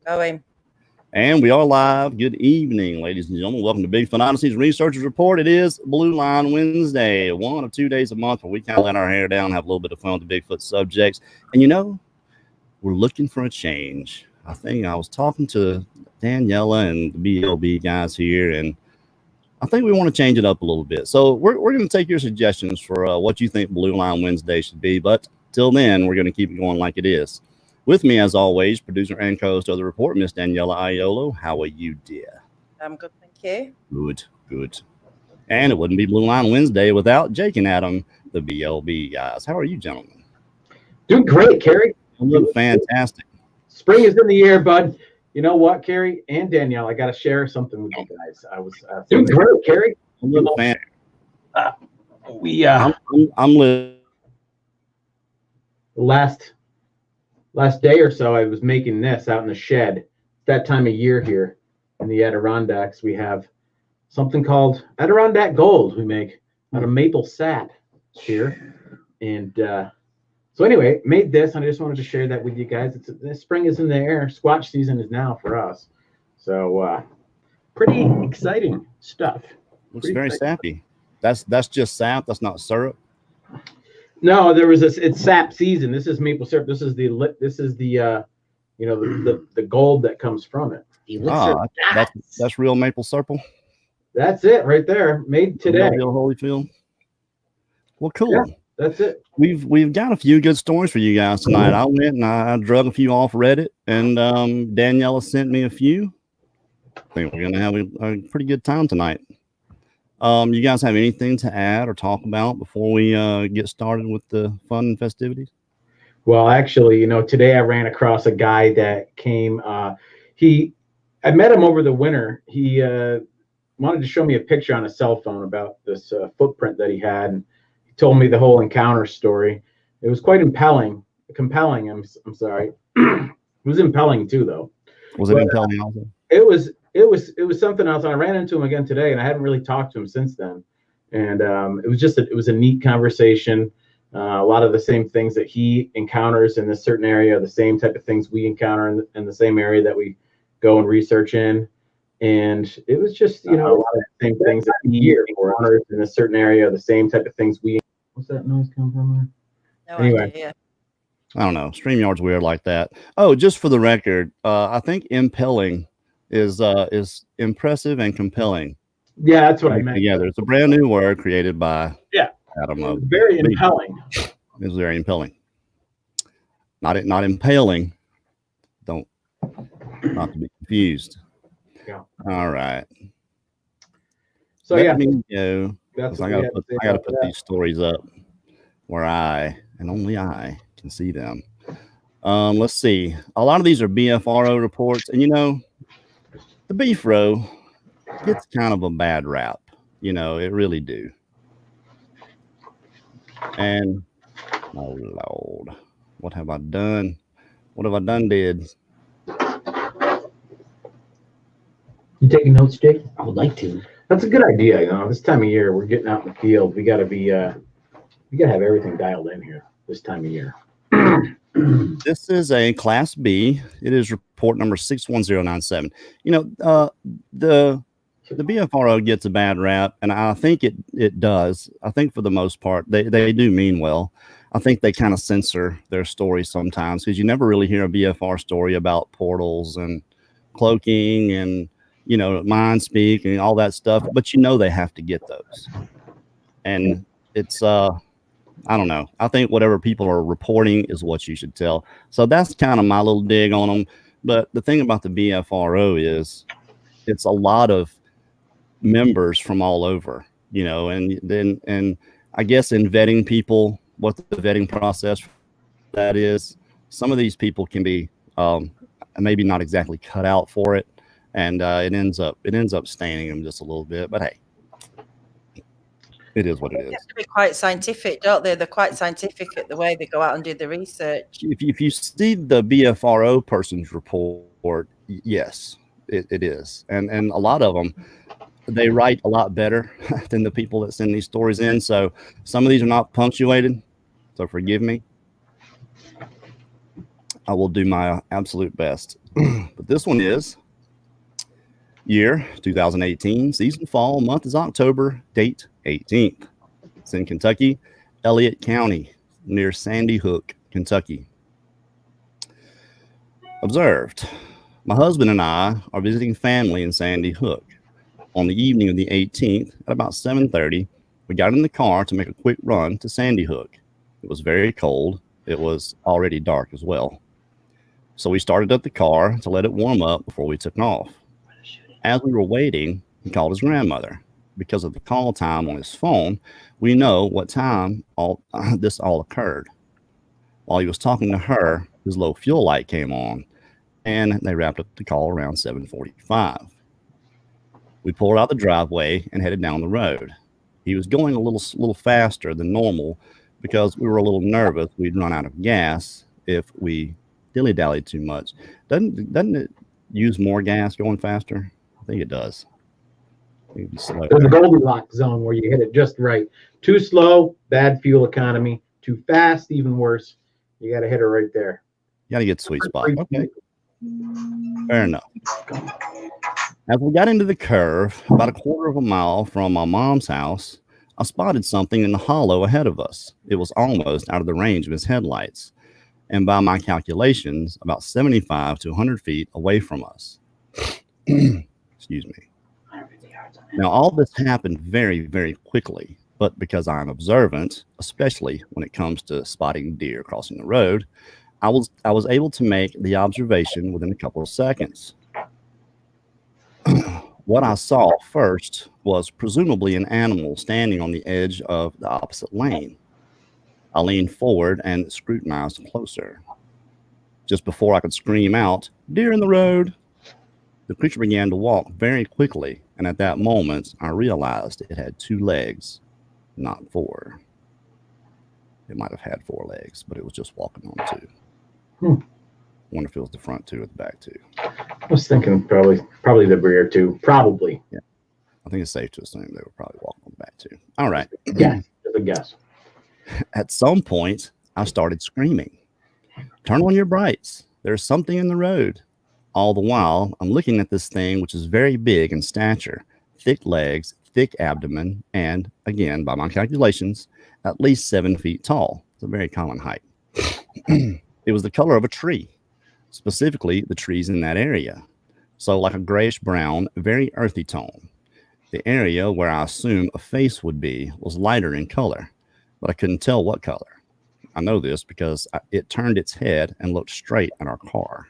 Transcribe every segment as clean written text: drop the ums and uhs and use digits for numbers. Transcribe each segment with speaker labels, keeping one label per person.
Speaker 1: Going.
Speaker 2: And we are live. Good evening, ladies and gentlemen. Welcome to Bigfoot Odyssey's Researchers Report. It is Blueline Wednesday, 1 or 2 days a month where we kind of let our hair down, have a little bit of fun with the Bigfoot subjects. And you know, we're looking for a change. I think I was talking to Daniela and the BLB guys here, and I think we want to change it up a little bit. So we're going to take your suggestions for what you think Blueline Wednesday should be. But till then, we're going to keep it going like it is. With me, as always, producer and co-host of the report, Miss Daniela Aiolo. How are you, dear?
Speaker 1: I'm good, thank you.
Speaker 2: Good, good. And it wouldn't be Blueline Wednesday without Jake and Adam, the BLB guys. How are you, gentlemen?
Speaker 3: Doing great, Kerry.
Speaker 2: Doing fantastic.
Speaker 3: Spring is in the air, bud. You know what, Kerry and Danielle, I got to share something with you guys. I was doing great, Kerry.
Speaker 2: I'm a fan.
Speaker 3: I'm last day or so, I was making this out in the shed. That time of year here in the Adirondacks, we have something called Adirondack Gold. We make out of maple sap here, and so anyway, made this, and I just wanted to share that with you guys. The spring is in the air. Squatch season is now for us, so pretty exciting stuff.
Speaker 2: Looks very sappy. That's just sap. That's not syrup.
Speaker 3: No, it's sap season. This is maple syrup. This is the the gold that comes from it.
Speaker 2: That's real maple syrup.
Speaker 3: That's it right there. Made today.
Speaker 2: Holyfield. Well, cool. Yeah,
Speaker 3: that's it.
Speaker 2: We've got a few good stories for you guys tonight. I went and I drug a few off Reddit, and Daniela sent me a few. I think we're gonna have a pretty good time tonight. You guys have anything to add or talk about before we get started with the fun and festivities?
Speaker 3: Well, actually, today I ran across a guy that came. I met him over the winter. He wanted to show me a picture on a cell phone about this footprint that he had, and he told me the whole encounter story. It was quite compelling. I'm sorry. It was impelling too, though.
Speaker 2: Was it impelling also?
Speaker 3: It was something else. I ran into him again today, and I haven't really talked to him since then. And it was a neat conversation. A lot of the same things that he encounters in this certain area, the same type of things we encounter in the same area that we go and research in. And it was just, a lot of the same things that he encounters in a certain area, the same type of things we. What's that noise come from there?
Speaker 1: No idea.
Speaker 2: I don't know. StreamYard's weird like that. Oh, just for the record, I think impelling is impressive and compelling.
Speaker 3: Yeah, that's what I meant.
Speaker 2: Together. It's a brand new word created by Adam.
Speaker 3: Very impelling.
Speaker 2: It was very impelling. Not impaling. Not to be confused.
Speaker 3: Yeah.
Speaker 2: All right.
Speaker 3: So
Speaker 2: Let me go. I gotta put these stories up where I and only I can see them. Let's see. A lot of these are BFRO reports, and the beef row gets kind of a bad rap. It really do. And oh Lord, what have I done? What have I done did?
Speaker 3: You taking notes, Jake? I would like to. That's a good idea. This time of year, we're getting out in the field. We gotta have everything dialed in here this time of year.
Speaker 2: This is a Class B. It is report number 61097. The BFRO gets a bad rap, and I think it does. I think for the most part, they do mean well. I think they kind of censor their stories sometimes because you never really hear a BFR story about portals and cloaking and mind speak and all that stuff. But they have to get those, and it's I don't know. I think whatever people are reporting is what you should tell. So that's kind of my little dig on them. But the thing about the BFRO is it's a lot of members from all over, and I guess in vetting people, what the vetting process that is, some of these people can be maybe not exactly cut out for it. And it ends up staining them just a little bit. But hey, it is what it is.
Speaker 1: They have to be quite scientific, don't they? They're quite scientific at the way they go out and do the research.
Speaker 2: If you see the BFRO person's report, yes, it is. And a lot of them, they write a lot better than the people that send these stories in. So some of these are not punctuated. So forgive me. I will do my absolute best. But this one is year 2018, season fall, month is October, date 18th. It's in Kentucky, Elliott County, near Sandy Hook, Kentucky. Observed. My husband and I are visiting family in Sandy Hook. On the evening of the 18th, at about 7:30, we got in the car to make a quick run to Sandy Hook. It was very cold. It was already dark as well. So we started up the car to let it warm up before we took off. As we were waiting, he called his grandmother. Because of the call time on his phone, we know what time this all occurred. While he was talking to her, his low fuel light came on, and they wrapped up the call around 7:45. We pulled out the driveway and headed down the road. He was going a little faster than normal because we were a little nervous we'd run out of gas if we dilly-dallied too much. Doesn't it use more gas going faster? I think it does. There's
Speaker 3: a Goldilocks zone where you hit it just right. Too slow, bad fuel economy. Too fast, even worse. You got to hit it right there.
Speaker 2: You got to get sweet spot. Okay. Fair enough. As we got into the curve, about a quarter of a mile from my mom's house, I spotted something in the hollow ahead of us. It was almost out of the range of his headlights, and by my calculations, about 75 to 100 feet away from us. Excuse me. Now, all this happened very, very quickly, but because I'm observant, especially when it comes to spotting deer crossing the road, I was able to make the observation within a couple of seconds. What I saw first was presumably an animal standing on the edge of the opposite lane. I leaned forward and scrutinized closer. Just before I could scream out, "Deer in the road!" the creature began to walk very quickly, and at that moment, I realized it had 2 legs, not 4. It might have had 4 legs, but it was just walking on 2. I wonder if it was the front 2 or the back 2.
Speaker 3: I was thinking probably the rear 2. Probably.
Speaker 2: Yeah. I think it's safe to assume they were probably walking on the back 2. All right.
Speaker 3: Yeah, just a guess.
Speaker 2: At some point, I started screaming, "Turn on your brights. There's something in the road." All the while, I'm looking at this thing, which is very big in stature, thick legs, thick abdomen, and again, by my calculations, at least 7 feet tall. It's a very common height. It was the color of a tree, specifically the trees in that area. So like a grayish brown, very earthy tone. The area where I assume a face would be was lighter in color, but I couldn't tell what color. I know this because it turned its head and looked straight at our car.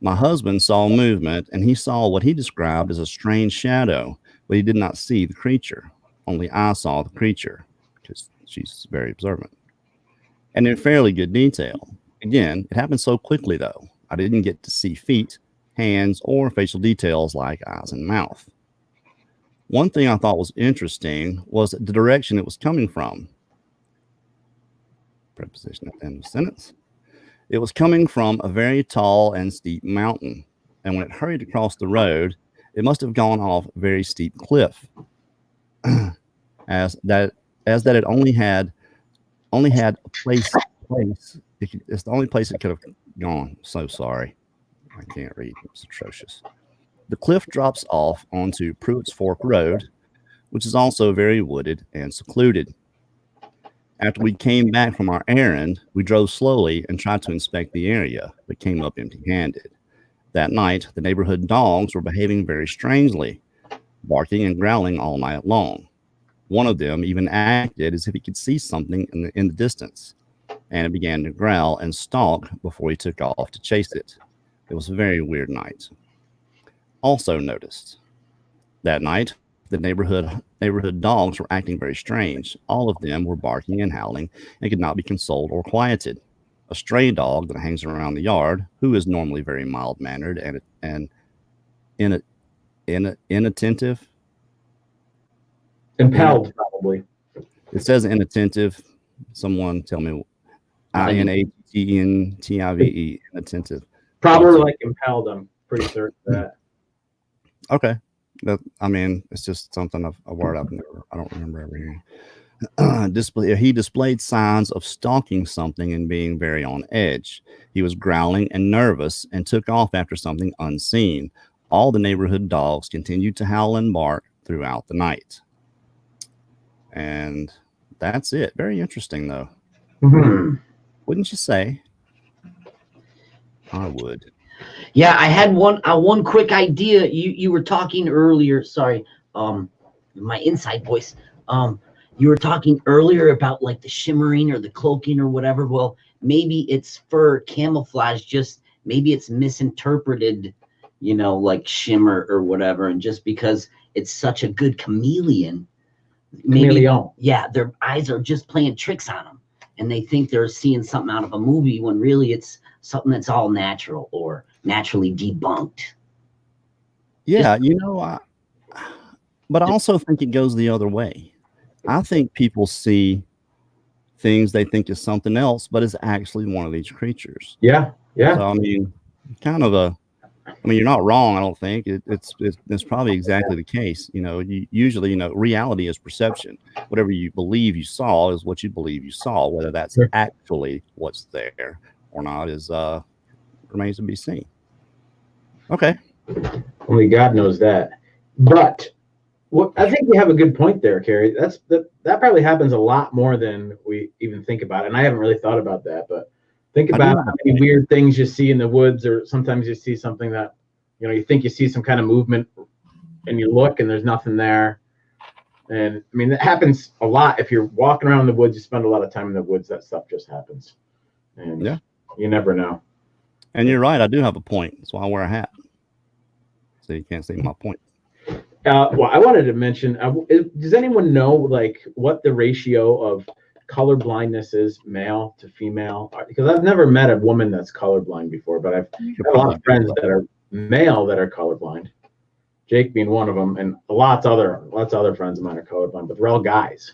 Speaker 2: My husband saw movement, and he saw what he described as a strange shadow, but he did not see the creature. Only I saw the creature, because she's very observant, and in fairly good detail. Again, it happened so quickly, though. I didn't get to see feet, hands, or facial details like eyes and mouth. One thing I thought was interesting was the direction it was coming from. Preposition at the end of the sentence. It was coming from a very tall and steep mountain, and when it hurried across the road, it must have gone off a very steep cliff, as that it only had a place. It's the only place it could have gone. So sorry, I can't read. It's atrocious. The cliff drops off onto Pruitt's Fork Road, which is also very wooded and secluded. After we came back from our errand, we drove slowly and tried to inspect the area, but came up empty-handed. That night, the neighborhood dogs were behaving very strangely, barking and growling all night long. One of them even acted as if he could see something in the distance, and it began to growl and stalk before he took off to chase it. It was a very weird night. Also noticed, that night, the neighborhood dogs were acting very strange. All of them were barking and howling and could not be consoled or quieted. A stray dog that hangs around the yard, who is normally very mild-mannered and inattentive.
Speaker 3: Impelled, probably.
Speaker 2: It says inattentive. Someone tell me. INATTENTIVE, inattentive.
Speaker 3: Probably like impelled. I'm pretty certain of that.
Speaker 2: Okay. I mean, it's just something a word I don't remember ever hearing. He displayed signs of stalking something and being very on edge. He was growling and nervous and took off after something unseen. All the neighborhood dogs continued to howl and bark throughout the night. And that's it. Very interesting, though.
Speaker 4: Mm-hmm.
Speaker 2: Wouldn't you say? I would.
Speaker 4: Yeah, I had one quick idea. You were talking earlier. Sorry, my inside voice. You were talking earlier about like the shimmering or the cloaking or whatever. Well, maybe it's for camouflage. Just maybe it's misinterpreted, like shimmer or whatever. And just because it's such a good chameleon, maybe yeah, their eyes are just playing tricks on them, and they think they're seeing something out of a movie when really it's something that's all natural or naturally debunked.
Speaker 2: Yeah, but I also think it goes the other way. I think people see things they think is something else, but it's actually one of these creatures.
Speaker 3: Yeah.
Speaker 2: So, I mean, you're not wrong. I don't think it's probably exactly the case. Usually, reality is perception. Whatever you believe you saw is what you believe you saw. Whether that's actually what's there or not is remains to be seen. Okay.
Speaker 3: Only God knows that. But I think we have a good point there, Kerry. That probably happens a lot more than we even think about. And I haven't really thought about that, but think about how many weird things you see in the woods, or sometimes you see something that, you think you see some kind of movement and you look and there's nothing there. And I mean, that happens a lot. If you're walking around the woods, you spend a lot of time in the woods, that stuff just happens. And you never know.
Speaker 2: And you're right. I do have a point. That's why I wear a hat. So you can't see my point.
Speaker 3: Well, I wanted to mention, does anyone know what the ratio of color blindness is, male to female? Because I've never met a woman that's colorblind before, but I've had a lot of friends that are male that are colorblind. Jake being one of them, and lots of other friends of mine are colorblind, but they're all guys.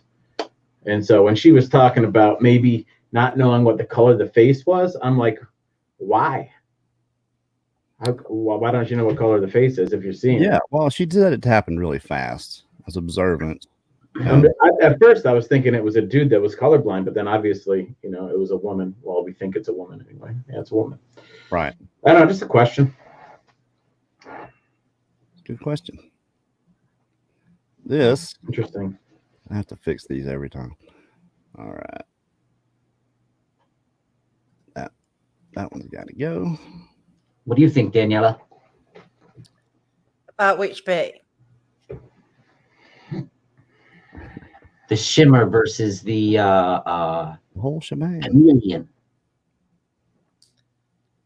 Speaker 3: And so when she was talking about maybe not knowing what the color of the face was, I'm like, why? Why don't you know what color the face is if you're seeing it?
Speaker 2: Yeah, well, she did it happen really fast. I was observant.
Speaker 3: At first, I was thinking it was a dude that was colorblind, but then obviously, it was a woman. Well, we think it's a woman anyway. Yeah, it's a woman.
Speaker 2: Right.
Speaker 3: I don't know, just a question.
Speaker 2: Good question. This.
Speaker 3: Interesting.
Speaker 2: I have to fix these every time. All right. That one's got to go.
Speaker 4: What do you think, Daniela?
Speaker 1: About which bit?
Speaker 4: The shimmer versus the
Speaker 2: whole shebang.
Speaker 4: chameleon.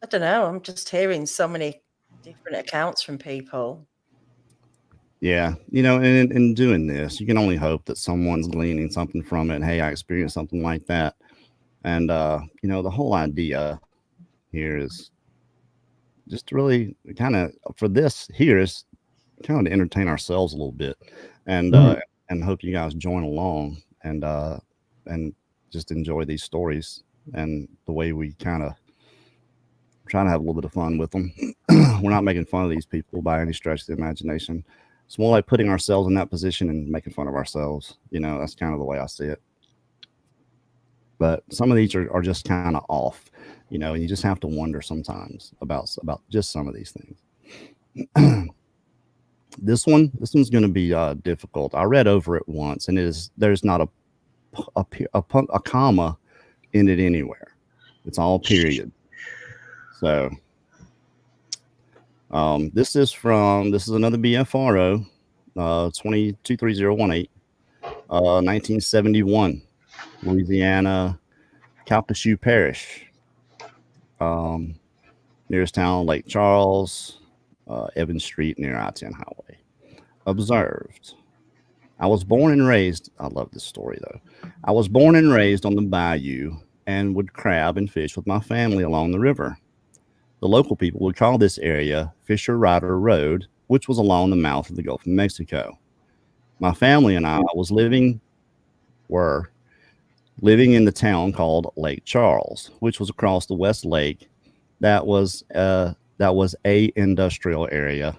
Speaker 1: I don't know. I'm just hearing so many different accounts from people.
Speaker 2: Yeah, in doing this, you can only hope that someone's gleaning something from it. Hey, I experienced something like that. And, the whole idea here is just really kind of, for this here, is kind of to entertain ourselves a little bit, and hope you guys join along and just enjoy these stories and the way we kind of try to have a little bit of fun with them. We're not making fun of these people by any stretch of the imagination. It's more like putting ourselves in that position and making fun of ourselves. That's kind of the way I see it. But some of these are just kind of off, and you just have to wonder sometimes about just some of these things. This one's going to be difficult. I read over it once, and there's not a comma in it anywhere. It's all period. So this is another BFRO, 223018, 1971, Louisiana, Calcasieu Parish. Nearest town, Lake Charles, Evans Street near I-10 highway. Observed. I was born and raised. I love this story though. I was born and raised on the bayou and would crab and fish with my family along the river. The local people would call this area Fisher Rider Road, which was along the mouth of the Gulf of Mexico. My family and I were living in the town called Lake Charles, which was across the West Lake. That was an industrial area.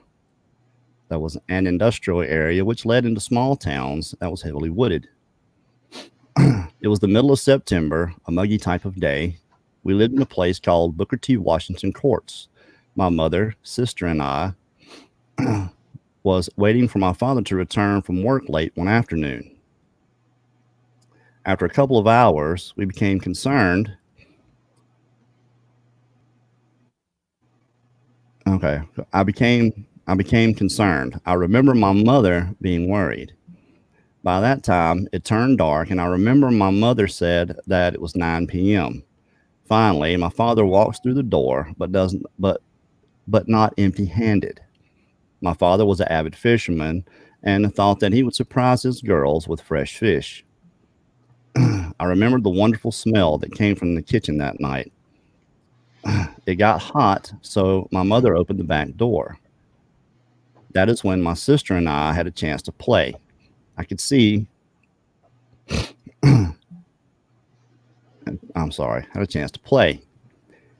Speaker 2: That was an industrial area which led into small towns that was heavily wooded. It was the middle of September, a muggy type of day. We lived in a place called Booker T. Washington Courts. My mother, sister, and I was waiting for my father to return from work late one afternoon. After a couple of hours, we became concerned. Okay, I became concerned. I remember my mother being worried. By that time, it turned dark, and I remember my mother said that it was 9 p.m. Finally, my father walks through the door, but not empty-handed. My father was an avid fisherman and thought that he would surprise his girls with fresh fish. I remembered the wonderful smell that came from the kitchen that night. It got hot, so my mother opened the back door. That is when my sister and I had a chance to play. I could see, I'm sorry, had a chance to play.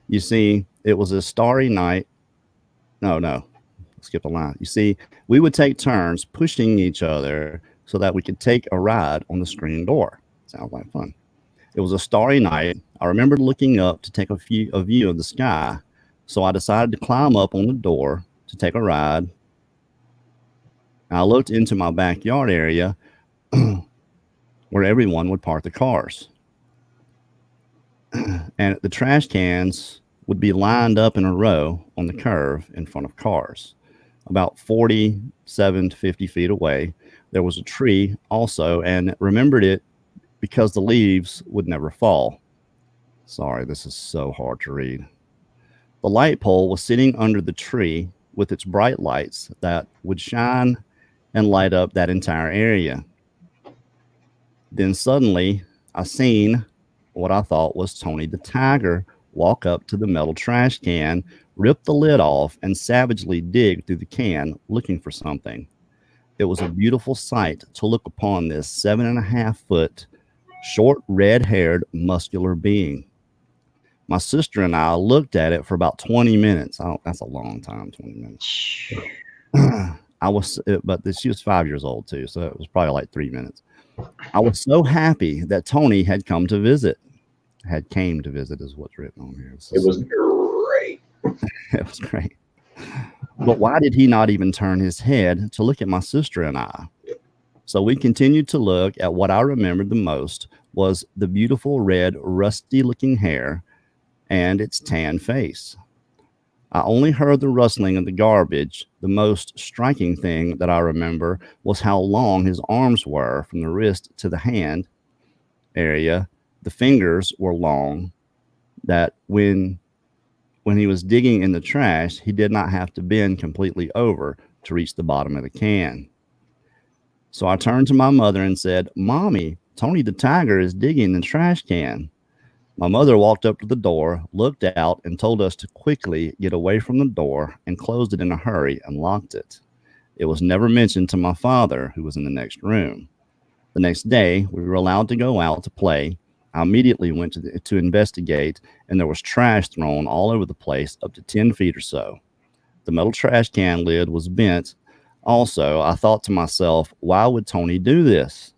Speaker 2: You see, it was a starry night. No, skip a line. You see, we would take turns pushing each other so that we could take a ride on the screen door. Sounds like fun. It was a starry night. I remembered looking up to take a view of the sky, so I decided to climb up on the door to take a ride. I looked into my backyard area where everyone would park the cars. And the trash cans would be lined up in a row on the curve in front of cars. About 47 to 50 feet away, there was a tree also, and remembered it because the leaves would never fall. Sorry, this is so hard to read. The light pole was sitting under the tree with its bright lights that would shine and light up that entire area. Then suddenly, I seen what I thought was Tony the Tiger walk up to the metal trash can, rip the lid off, and savagely dig through the can looking for something. It was a beautiful sight to look upon this 7.5-foot, short, red-haired, muscular being. My sister and I looked at it for about 20 minutes. That's a long time, 20 minutes. She was 5 years old too, so it was probably like 3 minutes. I was so happy that Tony had come to visit. Came to visit is what's written on here.
Speaker 3: It was great.
Speaker 2: It was great. But why did he not even turn his head to look at my sister and I? So we continued to look at what I remembered the most was the beautiful red, rusty-looking hair and its tan face. I only heard the rustling of the garbage. The most striking thing that I remember was how long his arms were from the wrist to the hand area. The fingers were long, that when he was digging in the trash, he did not have to bend completely over to reach the bottom of the can. So I turned to my mother and said, "Mommy, Tony the Tiger is digging in the trash can." My mother walked up to the door, looked out, and told us to quickly get away from the door and closed it in a hurry and locked it. It was never mentioned to my father, who was in the next room. The next day, we were allowed to go out to play. I immediately went to investigate, and there was trash thrown all over the place, up to 10 feet or so. The metal trash can lid was bent. Also, I thought to myself, why would Tony do this?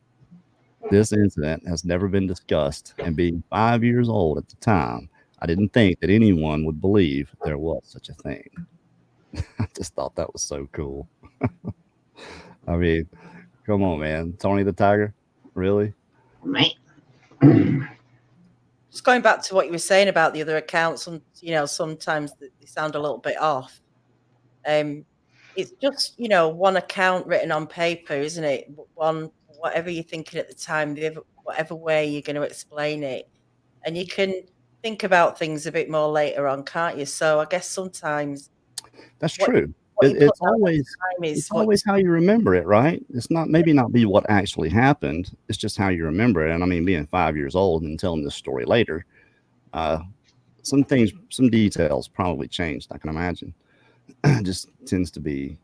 Speaker 2: This incident has never been discussed, and being 5 years old at the time, I didn't think that anyone would believe there was such a thing. I just thought that was so cool. I mean, come on, man. Tony the Tiger? Really?
Speaker 4: Right.
Speaker 1: Just going back to what you were saying about the other accounts, sometimes they sound a little bit off. It's just, one account written on paper, isn't it? Whatever you're thinking at the time, whatever way you're going to explain it. And you can think about things a bit more later on, can't you? So I guess sometimes
Speaker 2: that's true. It's always how you remember it, right? It's not be what actually happened. It's just how you remember it. And I mean, being 5 years old and telling this story later, some details probably changed. I can imagine. It just tends to be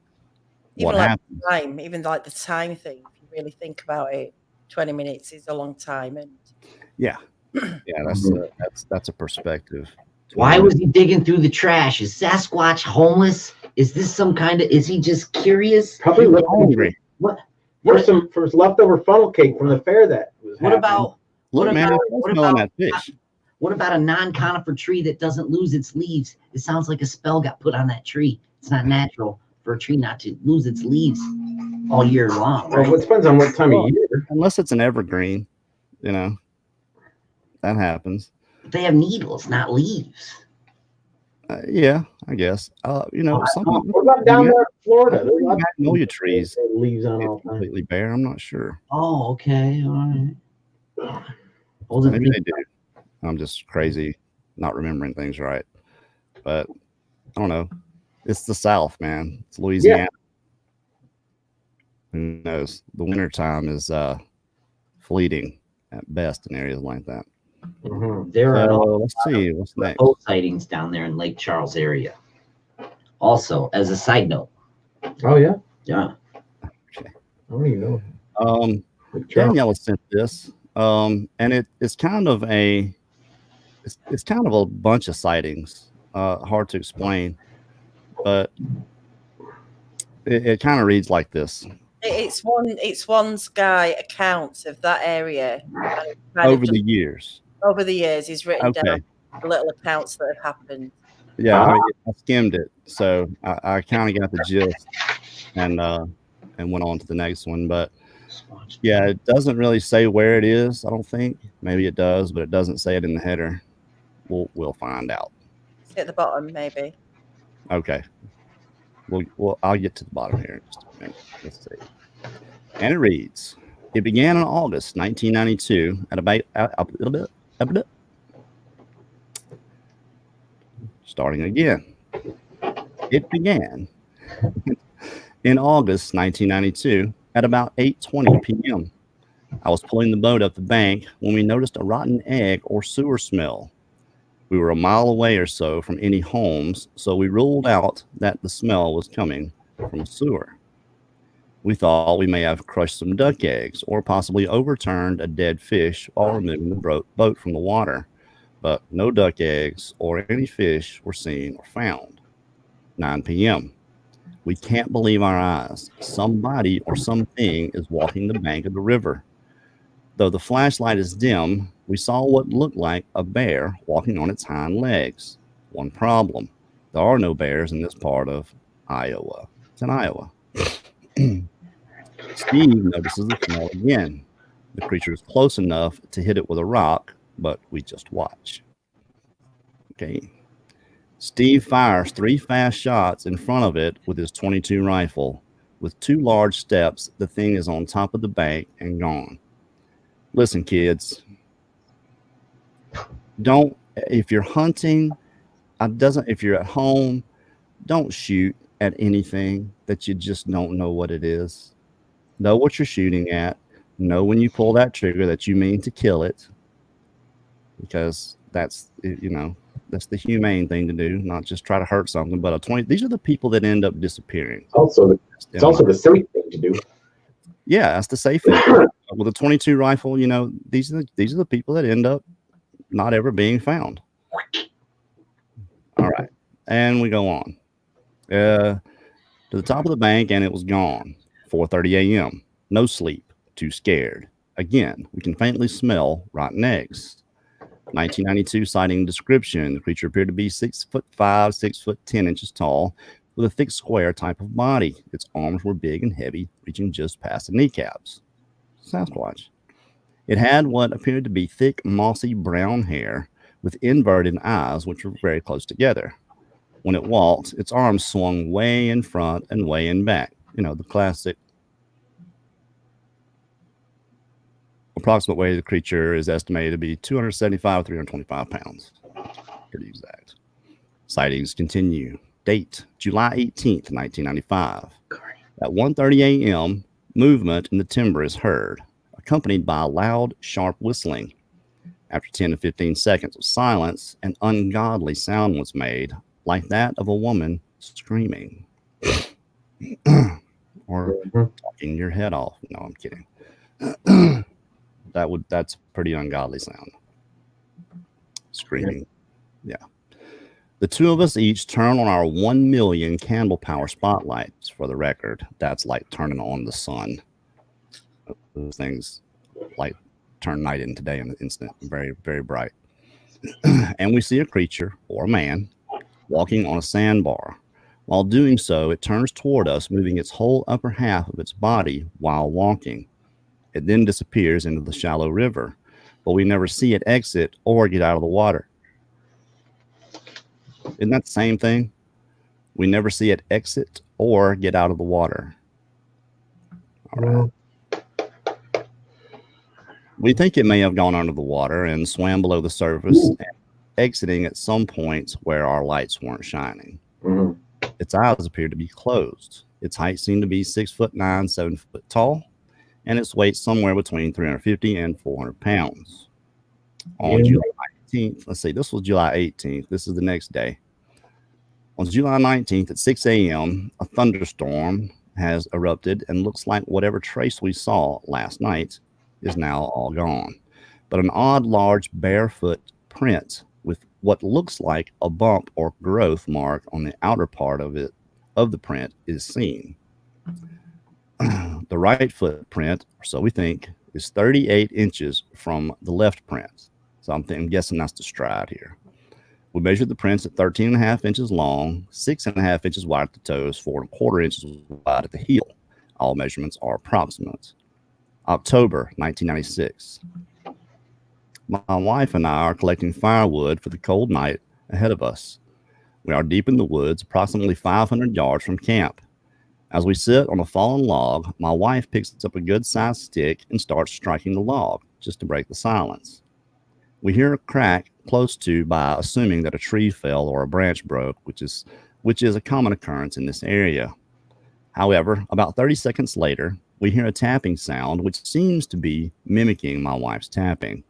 Speaker 2: what happened.
Speaker 1: Even like the time thing. If you really think about it, 20 minutes is a long time. And
Speaker 2: yeah, that's a perspective.
Speaker 4: Why was he digging through the trash? Is Sasquatch homeless? Is this is he just curious?
Speaker 3: Probably hungry. For leftover funnel cake from the fair that was happening.
Speaker 2: Look, man,
Speaker 4: about-
Speaker 2: it's smelling that fish.
Speaker 4: What about a non-conifer tree that doesn't lose its leaves? It sounds like a spell got put on that tree. It's not natural for a tree not to lose its leaves all year long, right?
Speaker 3: Well, it depends on what time of year.
Speaker 2: Unless it's an evergreen, you know, that happens.
Speaker 4: But they have needles, not leaves.
Speaker 2: Yeah, I guess. You know, some
Speaker 3: What about down there in Florida? There's lots of
Speaker 2: magnolia trees
Speaker 3: leaves on
Speaker 2: get
Speaker 3: all the time.
Speaker 2: completely bare. I'm not sure.
Speaker 4: Oh, okay. All right. I wasn't
Speaker 2: Maybe they
Speaker 4: thinking-
Speaker 2: do. I'm just crazy, not remembering things right. But I don't know. It's the South, man. It's Louisiana. Who knows? The winter time is fleeting at best in areas like that.
Speaker 3: Mhm.
Speaker 4: There are
Speaker 2: So let's see what's next.
Speaker 4: boat sightings down there in Lake Charles area. Also, as a side note,
Speaker 3: Oh yeah.
Speaker 4: yeah.
Speaker 3: I don't even know. Like Charles.
Speaker 2: Danielle has sent this, and it's kind of a it's kind of a bunch of sightings. Hard to explain, but it kind of reads like this.
Speaker 1: It's one guy accounts of that area and it's kind of
Speaker 2: Over the
Speaker 1: just-
Speaker 2: years.
Speaker 1: over the years. He's written
Speaker 2: Okay.
Speaker 1: down the little accounts that have happened.
Speaker 2: Yeah, I skimmed it, so I kind of got the gist, and went on to the next one. But yeah, it doesn't really say where it is. I don't think. Maybe it does, but it doesn't say it in the header. We'll find out.
Speaker 1: It's at the bottom, maybe.
Speaker 2: Okay. Well, I'll get to the bottom here in just a minute. Let's see. And it reads: It began in August 1992 at about a little bit. Starting again. It began in August 1992 at about 8:20 p.m. I was pulling the boat up the bank when we noticed a rotten egg or sewer smell. We were a mile away or so from any homes, so we ruled out that the smell was coming from a sewer. We thought we may have crushed some duck eggs or possibly overturned a dead fish while removing the boat from the water, but no duck eggs or any fish were seen or found. 9 p.m. We can't believe our eyes. Somebody or something is walking the bank of the river. Though the flashlight is dim, we saw what looked like a bear walking on its hind legs. One problem: there are no bears in this part of Iowa. It's in Iowa. Steve notices the smell again. The creature is close enough to hit it with a rock, but we just watch. Okay. Steve fires 3 fast shots in front of it with his .22 rifle. With 2 large steps, the thing is on top of the bank and gone. Listen, kids. Don't, if you're hunting, if you're at home, don't shoot at anything that you just don't know what it is. Know what you're shooting at. Know when you pull that trigger that you mean to kill it, because that's, you know, that's the humane thing to do, not just try to hurt something. But these are the people that end up disappearing.
Speaker 3: It's also the safe thing to do.
Speaker 2: Yeah, that's the safe thing. With a .22 rifle, you know, these are the people that end up not ever being found. All right, and we go on to the top of the bank, and it was gone. 4:30 a.m. No sleep. Too scared. Again, we can faintly smell rotten eggs. 1992 sighting description: the creature appeared to be 6'5", 6'10" tall, with a thick square type of body. Its arms were big and heavy, reaching just past the kneecaps. Sasquatch. It had what appeared to be thick, mossy brown hair with inverted eyes, which were very close together. When it walked, its arms swung way in front and way in back. You know, the classic. Approximate weight of the creature is estimated to be 275 325 pounds. Pretty exact. Sightings continue. Date: July 18th, 1995. At 1:30 a.m., movement in the timber is heard, accompanied by a loud, sharp whistling. After 10 to 15 seconds of silence, an ungodly sound was made, like that of a woman screaming or talking your head off. No, I'm kidding. That's a pretty ungodly sound. Screaming. Yeah. The two of us each turn on our 1 million candle power spotlights. For the record, that's like turning on the sun. Those things like turned night into day in an instant. Very, very bright. And we see a creature or a man walking on a sandbar. While doing so, it turns toward us, moving its whole upper half of its body while walking. It then disappears into the shallow river, but we never see it exit or get out of the water. Isn't that the same thing? We never see it exit or get out of the water. All right. We think it may have gone under the water and swam below the surface, exiting at some points where our lights weren't shining.
Speaker 3: Mhm.
Speaker 2: Its eyes appeared to be closed. Its height seemed to be 6'9", 7 foot tall, and its weight somewhere between 350 and 400 pounds. On July 19th, let's see, this was July 18th. This is the next day. On July 19th at 6 a.m., a thunderstorm has erupted and looks like whatever trace we saw last night is now all gone. But an odd, large, barefoot print with what looks like a bump or growth mark on the outer part of the print is seen. The right footprint, or so we think, is 38 inches from the left print. So I'm guessing that's the stride here. We measured the prints at 13.5 inches long, 6.5 inches wide at the toes, 4.25 inches wide at the heel. All measurements are approximate. October 1996. My wife and I are collecting firewood for the cold night ahead of us. We are deep in the woods, approximately 500 yards from camp. As we sit on a fallen log, my wife picks up a good-sized stick and starts striking the log, just to break the silence. We hear a crack close to by assuming that a tree fell or a branch broke, which is a common occurrence in this area. However, about 30 seconds later, we hear a tapping sound, which seems to be mimicking my wife's tapping.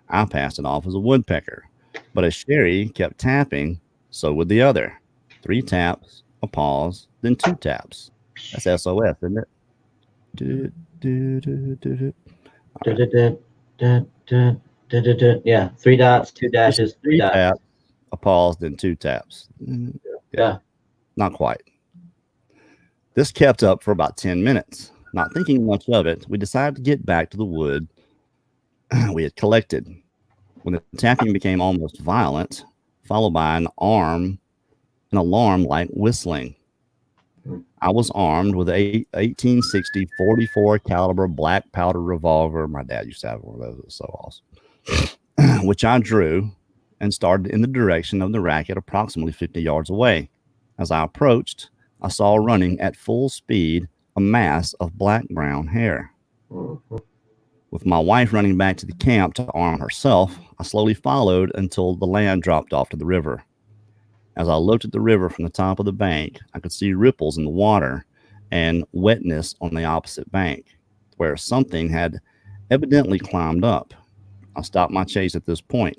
Speaker 2: I passed it off as a woodpecker, but as Sherry kept tapping, so would the other. 3 taps, a pause, then 2 taps. That's SOS, isn't it?
Speaker 4: Yeah, 3 dots, 2 dashes, 3 dots.
Speaker 2: Taps, a pause, then 2 taps.
Speaker 4: Yeah.
Speaker 2: Not quite. This kept up for about 10 minutes. Not thinking much of it, we decided to get back to the wood we had collected. When the tapping became almost violent, followed by an alarm like whistling. I was armed with a 1860 .44 caliber black powder revolver. My dad used to have one of those. It was so awesome. Which I drew and started in the direction of the racket approximately 50 yards away. As I approached, I saw running at full speed a mass of black-brown hair. With my wife running back to the camp to arm herself, I slowly followed until the land dropped off to the river. As I looked at the river from the top of the bank, I could see ripples in the water and wetness on the opposite bank, where something had evidently climbed up. I stopped my chase at this point.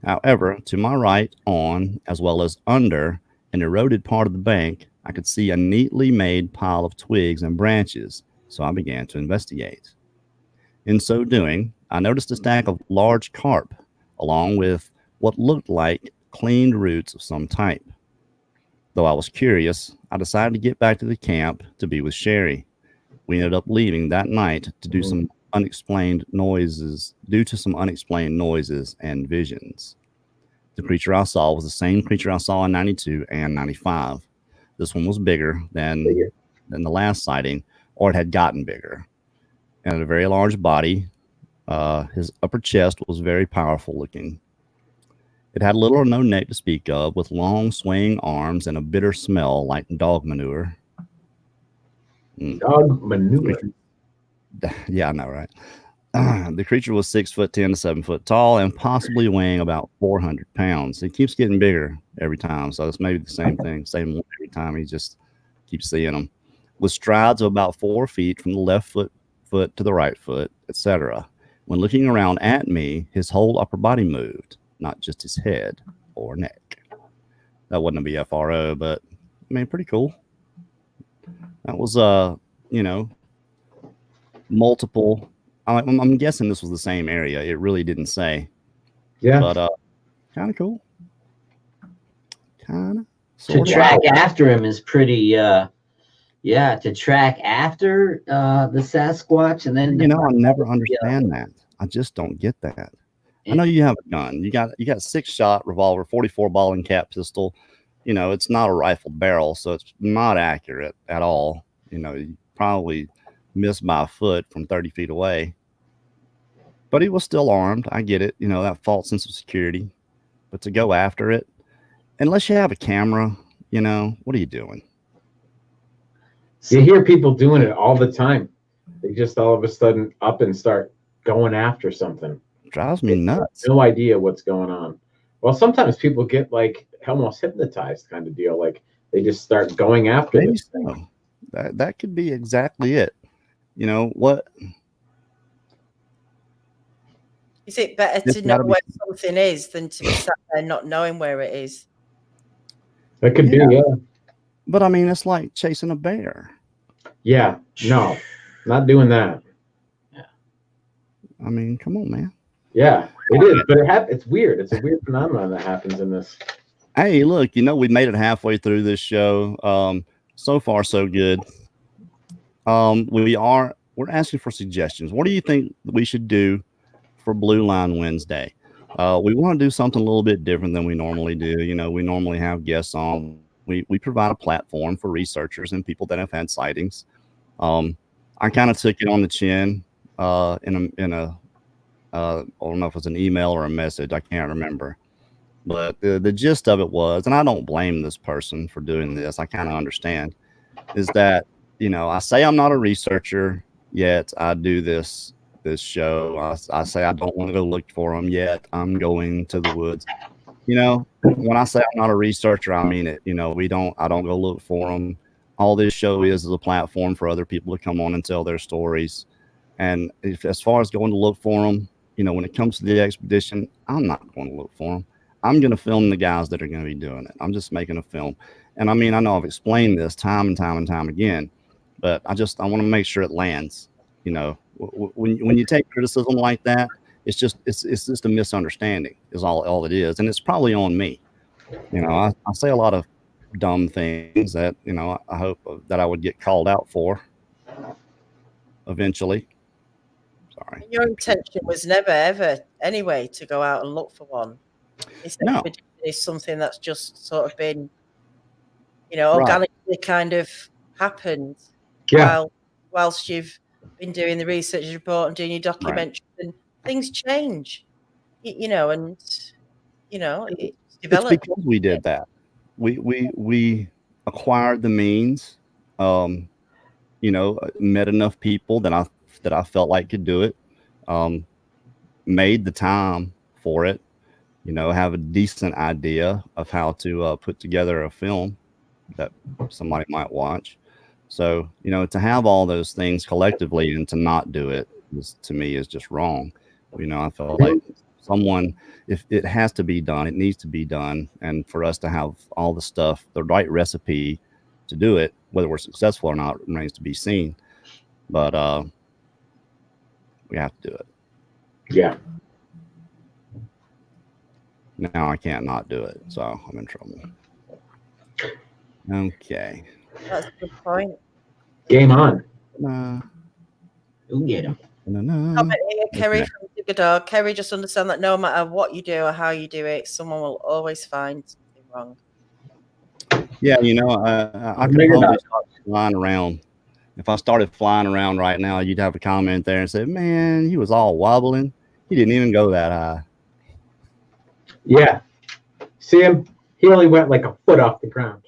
Speaker 2: However, to my right, on, as well as under an eroded part of the bank, I could see a neatly made pile of twigs and branches, so I began to investigate. In so doing, I noticed a stack of large carp, along with what looked like cleaned roots of some type. Though I was curious, I decided to get back to the camp to be with Sherry. We ended up leaving that night to do some unexplained noises, and visions. The creature I saw was the same creature I saw in 92 and 95. This one was bigger than the last sighting, or it had gotten bigger. And a very large body. His upper chest was very powerful looking. It had little or no neck to speak of, with long swaying arms and a bitter smell like dog manure.
Speaker 3: Dog manure.
Speaker 2: Yeah, I know, right? The creature was 6'10" to 7 foot tall and possibly weighing about 400 pounds. It keeps getting bigger every time, so it's maybe the same thing, same one every time. He just keeps seeing them. With strides of about 4 feet from the left foot to the right foot, etc. When looking around at me, his whole upper body moved, not just his head or neck. That wasn't a BFRO, but I mean, pretty cool. That was multiple. I'm guessing this was the same area. It really didn't say.
Speaker 3: Yeah.
Speaker 2: But kind of cool. Kind of.
Speaker 4: To track after him is pretty. To track after the Sasquatch, and then
Speaker 2: I never understand that. I just don't get that. I know you have a gun. You got 6-shot revolver, 44 ball and cap pistol. You know, it's not a rifled barrel, so it's not accurate at all. You know, you probably missed by a foot from 30 feet away. But he was still armed. I get it. You know, that false sense of security. But to go after it, unless you have a camera, you know, what are you doing?
Speaker 3: You hear people doing it all the time. They just all of a sudden up and start going after something.
Speaker 2: Drives me nuts.
Speaker 3: No idea what's going on. Well, sometimes people get like almost hypnotized kind of deal. Like they just start going after
Speaker 2: Maybe
Speaker 3: this
Speaker 2: so.
Speaker 3: thing.
Speaker 2: That could be exactly it. You know what?
Speaker 1: Is it better
Speaker 2: It's
Speaker 1: to know
Speaker 2: gotta be-
Speaker 1: where something is than to be sat there not knowing where it is?
Speaker 3: That could
Speaker 2: Yeah.
Speaker 3: be, yeah.
Speaker 2: But I mean, it's like chasing a bear.
Speaker 3: Yeah, no, not doing that.
Speaker 2: I mean, come on, man.
Speaker 3: Yeah, it is, but it's weird. It's a weird phenomenon that happens in this.
Speaker 2: Hey, look, you know, we made it halfway through this show. So far, so good. We're asking for suggestions. What do you think we should do for Blueline Wednesday? We want to do something a little bit different than we normally do. You know, we normally have guests on. We provide a platform for researchers and people that have had sightings. I kind of took it on the chin in a I don't know if it was an email or a message. I can't remember. But the gist of it was, and I don't blame this person for doing this, I kind of understand, is that, you know, I say I'm not a researcher, yet I do this show. I say I don't want to go look for them, yet I'm going to the woods. You know, when I say I'm not a researcher, I mean it. You know, I don't go look for them. All this show is a platform for other people to come on and tell their stories. And as far as going to look for them, you know, when it comes to the expedition, I'm not going to look for them. I'm going to film the guys that are going to be doing it. I'm just making a film. And I mean, I know I've explained this time and time and time again, but I want to make sure it lands. You know, when you take criticism like that, it's just a misunderstanding is all it is. And it's probably on me. You know, I say a lot of dumb things that, you know, I hope that I would get called out for eventually. Sorry.
Speaker 1: Your intention was never, ever, anyway, to go out and look for one. This expedition is something that's just sort of been, you know, organically kind of happened whilst you've been doing the research report and doing your documentary, and things change, you know, and, you know, it's developed.
Speaker 2: It's because we did that. We acquired the means, you know, met enough people that I felt like could do it, made the time for it, you know, have a decent idea of how to put together a film that somebody might watch. So, you know, to have all those things collectively and to not do it to me is just wrong. You know, I felt like if it has to be done, it needs to be done. And for us to have all the stuff, the right recipe to do it, whether we're successful or not, remains to be seen. But we have to do it.
Speaker 3: Yeah.
Speaker 2: Now I can't not do it, so I'm in trouble. Okay.
Speaker 1: That's a good point.
Speaker 3: Game on.
Speaker 4: Who get him?
Speaker 1: Comment here, Kerry from Digger Dog. Kerry, just understand that no matter what you do or how you do it, someone will always find something wrong.
Speaker 2: Yeah, you know, I could probably start flying around. If I started flying around right now, you'd have a comment there and say, man, he was all wobbling. He didn't even go that high.
Speaker 3: Yeah. See him? He only went like a foot off the ground.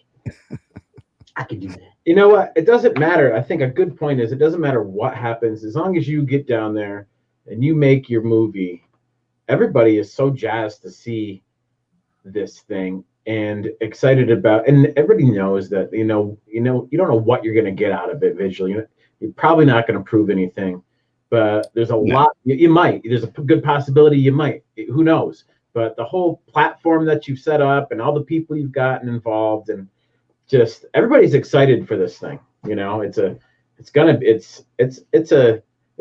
Speaker 4: I could do that.
Speaker 3: You know what? It doesn't matter. I think a good point is it doesn't matter what happens. As long as you get down there and you make your movie, everybody is so jazzed to see this thing and excited about, and everybody knows that, you don't know what you're going to get out of it visually. You're probably not going to prove anything, but there's a lot, you might, there's a good possibility you might, who knows? But the whole platform that you've set up and all the people you've gotten involved, and just everybody's excited for this thing. You know, it's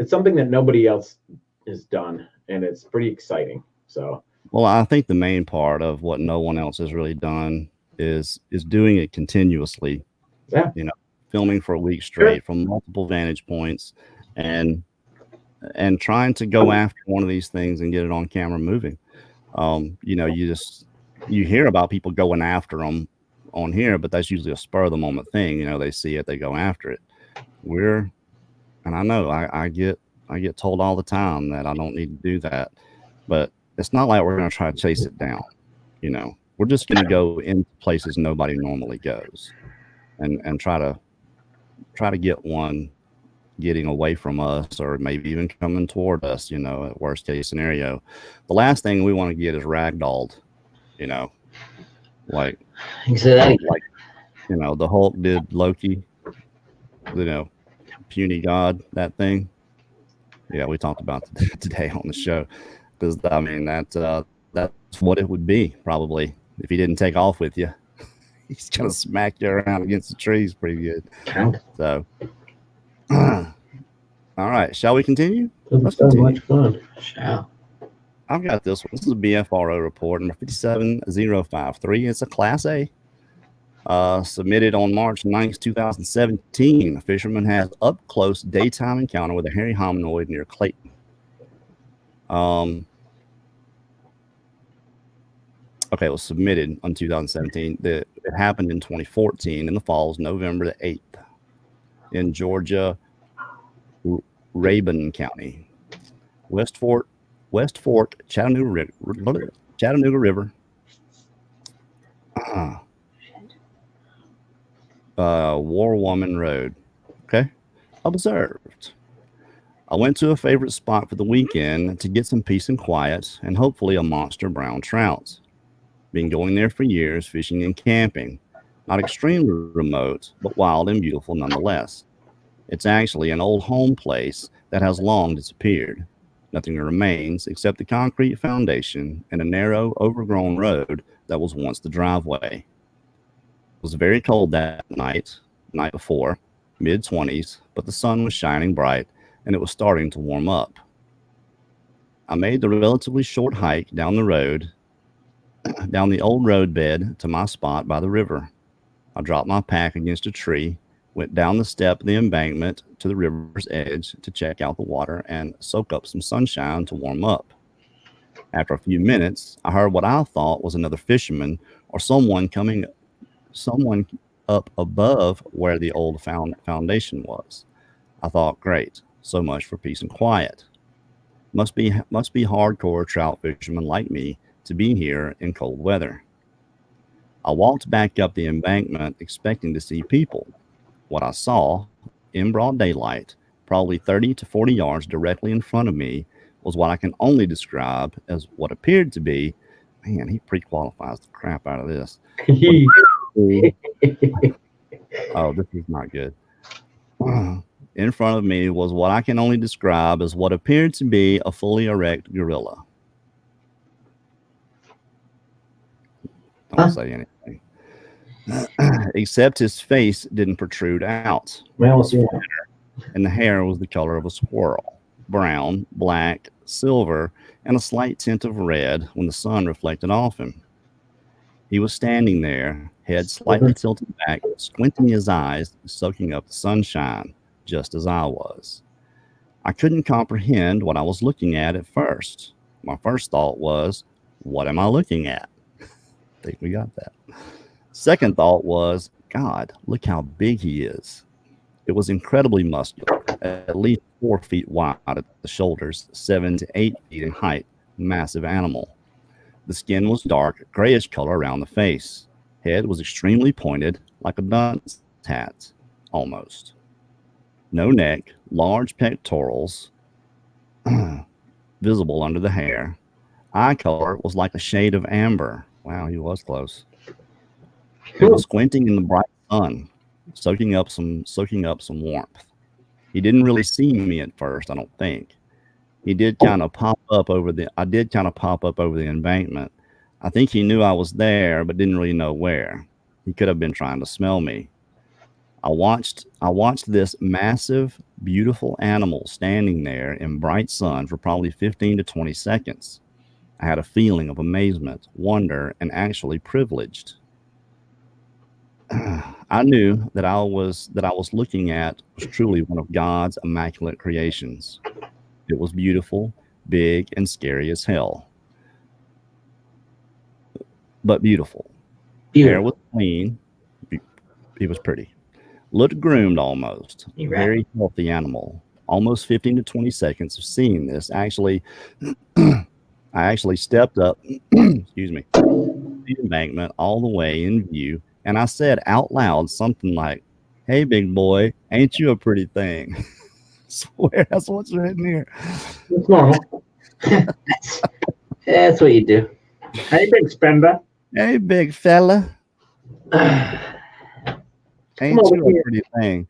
Speaker 3: something that nobody else has done, and it's pretty exciting. So,
Speaker 2: well, I think the main part of what no one else has really done is doing it continuously.
Speaker 3: Yeah.
Speaker 2: You know, filming for a week straight from multiple vantage points, and and trying to go after one of these things and get it on camera moving. You know, you hear about people going after them on here, but that's usually a spur of the moment thing. You know, they see it, they go after it. And I know I get told all the time that I don't need to do that, but it's not like we're going to try to chase it down. You know, we're just going to go into places nobody normally goes, and try to get one getting away from us, or maybe even coming toward us. You know, at worst case scenario, the last thing we want to get is ragdolled. You know, like
Speaker 4: Exactly.
Speaker 2: like you know, the Hulk did Loki. You know, puny god, that thing. Yeah, we talked about that today on the show, because I mean that's what it would be probably if he didn't take off with you. He's gonna smack you around against the trees pretty good. So, all right, shall we continue?
Speaker 3: Doesn't sound much fun.
Speaker 4: Yeah.
Speaker 2: I've got this one. This is a BFRO report number 57053. It's a Class A. Submitted on March 9th, 2017. A fisherman has up-close daytime encounter with a hairy hominoid near Clayton. Okay, it was submitted on 2017. It happened in 2014 in the falls, November the 8th, in Georgia, Rabun County, West Fork, Chattanooga River. War Woman Road. Okay. Observed. I went to a favorite spot for the weekend to get some peace and quiet and hopefully a monster brown trout. Been going there for years, fishing and camping. Not extremely remote, but wild and beautiful nonetheless. It's actually an old home place that has long disappeared. Nothing remains except the concrete foundation and a narrow, overgrown road that was once the driveway. It was very cold that night before, mid-20s, but the sun was shining bright and it was starting to warm up. I made the relatively short hike down the road, down the old road bed to my spot by the river. I dropped my pack against a tree, went down the step of the embankment to the river's edge to check out the water and soak up some sunshine to warm up. After a few minutes, I heard what I thought was another fisherman or someone up above where the old foundation was. I thought, great, so much for peace and quiet. Must be hardcore trout fishermen like me to be here in cold weather. I walked back up the embankment expecting to see people. What I saw, in broad daylight, probably 30 to 40 yards directly in front of me, was what I can only describe as what appeared to be, man, he pre-qualifies the crap out of this. Oh, this is not good. In front of me was what I can only describe as what appeared to be a fully erect gorilla. Don't say anything. Except his face didn't protrude out. And the hair was the color of a squirrel. Brown, black, silver, and a slight tint of red when the sun reflected off him. He was standing there, head slightly tilted back, squinting his eyes, soaking up the sunshine, just as I was. I couldn't comprehend what I was looking at first. My first thought was, what am I looking at? I think we got that. Second thought was, God, look how big he is. It was incredibly muscular, at least 4 feet wide at the shoulders, 7 to 8 feet in height, massive animal. The skin was dark, grayish color around the face. Head was extremely pointed, like a dunce hat, almost. No neck, large pectorals visible under the hair. Eye color was like a shade of amber. Wow, he was close. He was squinting in the bright sun, soaking up some warmth. He didn't really see me at first, I don't think. I did kind of pop up over the embankment. I think he knew I was there, but didn't really know where. He could have been trying to smell me. I watched this massive, beautiful animal standing there in bright sun for probably 15 to 20 seconds. I had a feeling of amazement, wonder, and actually privileged. I knew that I was looking at was truly one of God's immaculate creations. It was beautiful, big, and scary as hell, but beautiful. Hair was clean. He was pretty. Looked groomed almost. Very healthy animal. Almost 15 to 20 seconds of seeing this. Actually, I actually stepped up, excuse me, the embankment all the way in view, and I said out loud something like, "Hey, big boy, ain't you a pretty thing?" I swear that's what's written here.
Speaker 3: It's normal.
Speaker 4: That's what you do.
Speaker 3: Hey, big spender.
Speaker 2: Hey, big fella. Ain't you a pretty thing?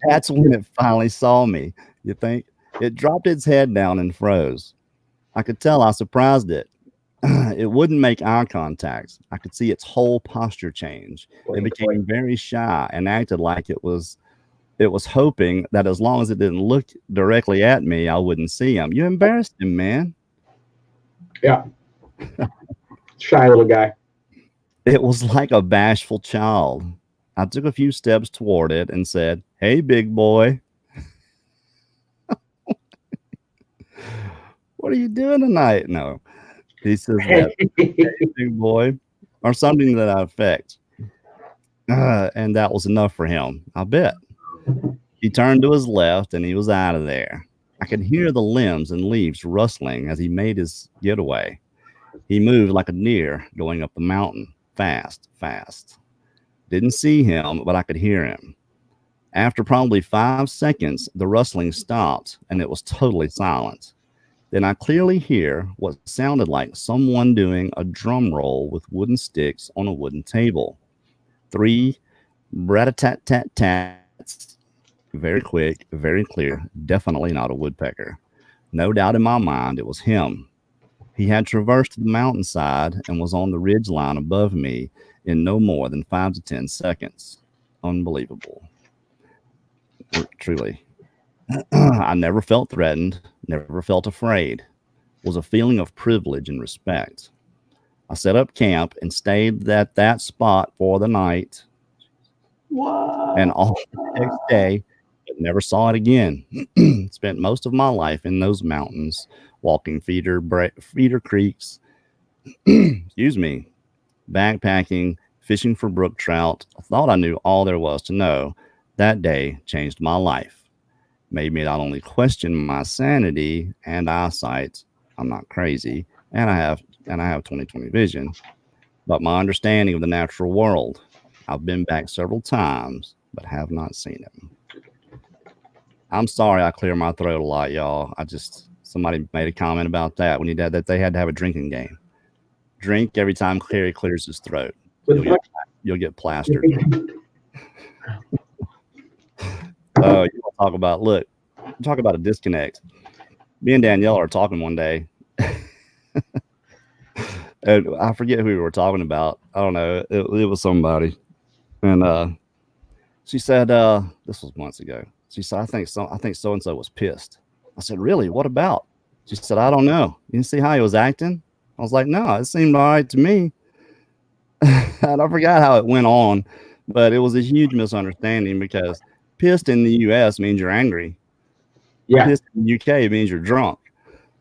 Speaker 2: That's when it finally saw me. You think? It dropped its head down and froze. I could tell I surprised it. It wouldn't make eye contact. I could see its whole posture change. It became very shy and acted like it was hoping that as long as it didn't look directly at me, I wouldn't see him. You embarrassed him, man.
Speaker 3: Yeah. Shy little guy.
Speaker 2: It was like a bashful child. I took a few steps toward it and said, "Hey, big boy. What are you doing tonight?" No. He says that, "Hey, big boy," or something to that effect. And that was enough for him, I bet. He turned to his left and he was out of there. I could hear the limbs and leaves rustling as he made his getaway. He moved like a deer going up the mountain, fast, fast. Didn't see him, but I could hear him. After probably 5 seconds, the rustling stopped and it was totally silent. Then I clearly hear what sounded like someone doing a drum roll with wooden sticks on a wooden table. 3 rat-a-tat-tat-tats. Very quick, very clear, definitely not a woodpecker. No doubt in my mind it was him. He had traversed the mountainside and was on the ridge line above me in no more than 5 to 10 seconds. Unbelievable. Truly. I never felt threatened, never felt afraid. It was a feeling of privilege and respect. I set up camp and stayed at that spot for the night.
Speaker 4: Wow.
Speaker 2: And all the next day, but never saw it again. Spent most of my life in those mountains, walking feeder creeks, excuse me, backpacking, fishing for brook trout. I thought I knew all there was to know. That day changed my life. Made me not only question my sanity and eyesight, I'm not crazy, and I have 20/20 vision, but my understanding of the natural world. I've been back several times, but have not seen him. I'm sorry I clear my throat a lot, y'all. Somebody made a comment about that when that they had to have a drinking game. Drink every time Kerry clears his throat. You'll get plastered. Oh, you want to talk about a disconnect. Me and Danielle are talking one day. And I forget who we were talking about. I don't know. It was somebody. And she said, this was months ago. She said, I think so-and-so was pissed. I said, really? What about? She said, I don't know. You didn't see how he was acting? I was like, no, it seemed all right to me. And I forgot how it went on, but it was a huge misunderstanding because pissed in the US means you're angry.
Speaker 3: Yeah.
Speaker 2: Pissed in the UK means you're drunk.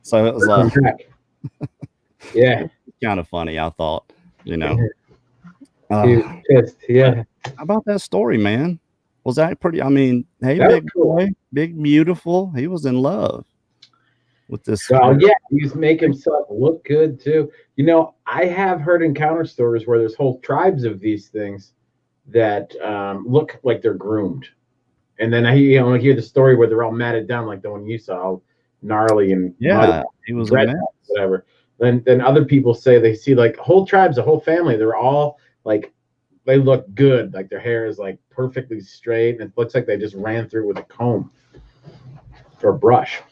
Speaker 2: So it was like,
Speaker 3: yeah,
Speaker 2: kind of funny, I thought,
Speaker 3: pissed. Yeah.
Speaker 2: How about that story, man? Was that pretty? I mean, hey,
Speaker 3: that
Speaker 2: big boy, big, beautiful. He was in love with this.
Speaker 3: Well, yeah, he's making himself look good too. I have heard encounter stories where there's whole tribes of these things that look like they're groomed. And then I hear the story where they're all matted down, like the one you saw, all gnarly and
Speaker 2: he was a mess.
Speaker 3: Whatever. Then other people say they see like whole tribes, a whole family. They're all like, they look good, like their hair is like perfectly straight, and it looks like they just ran through with a comb or a brush.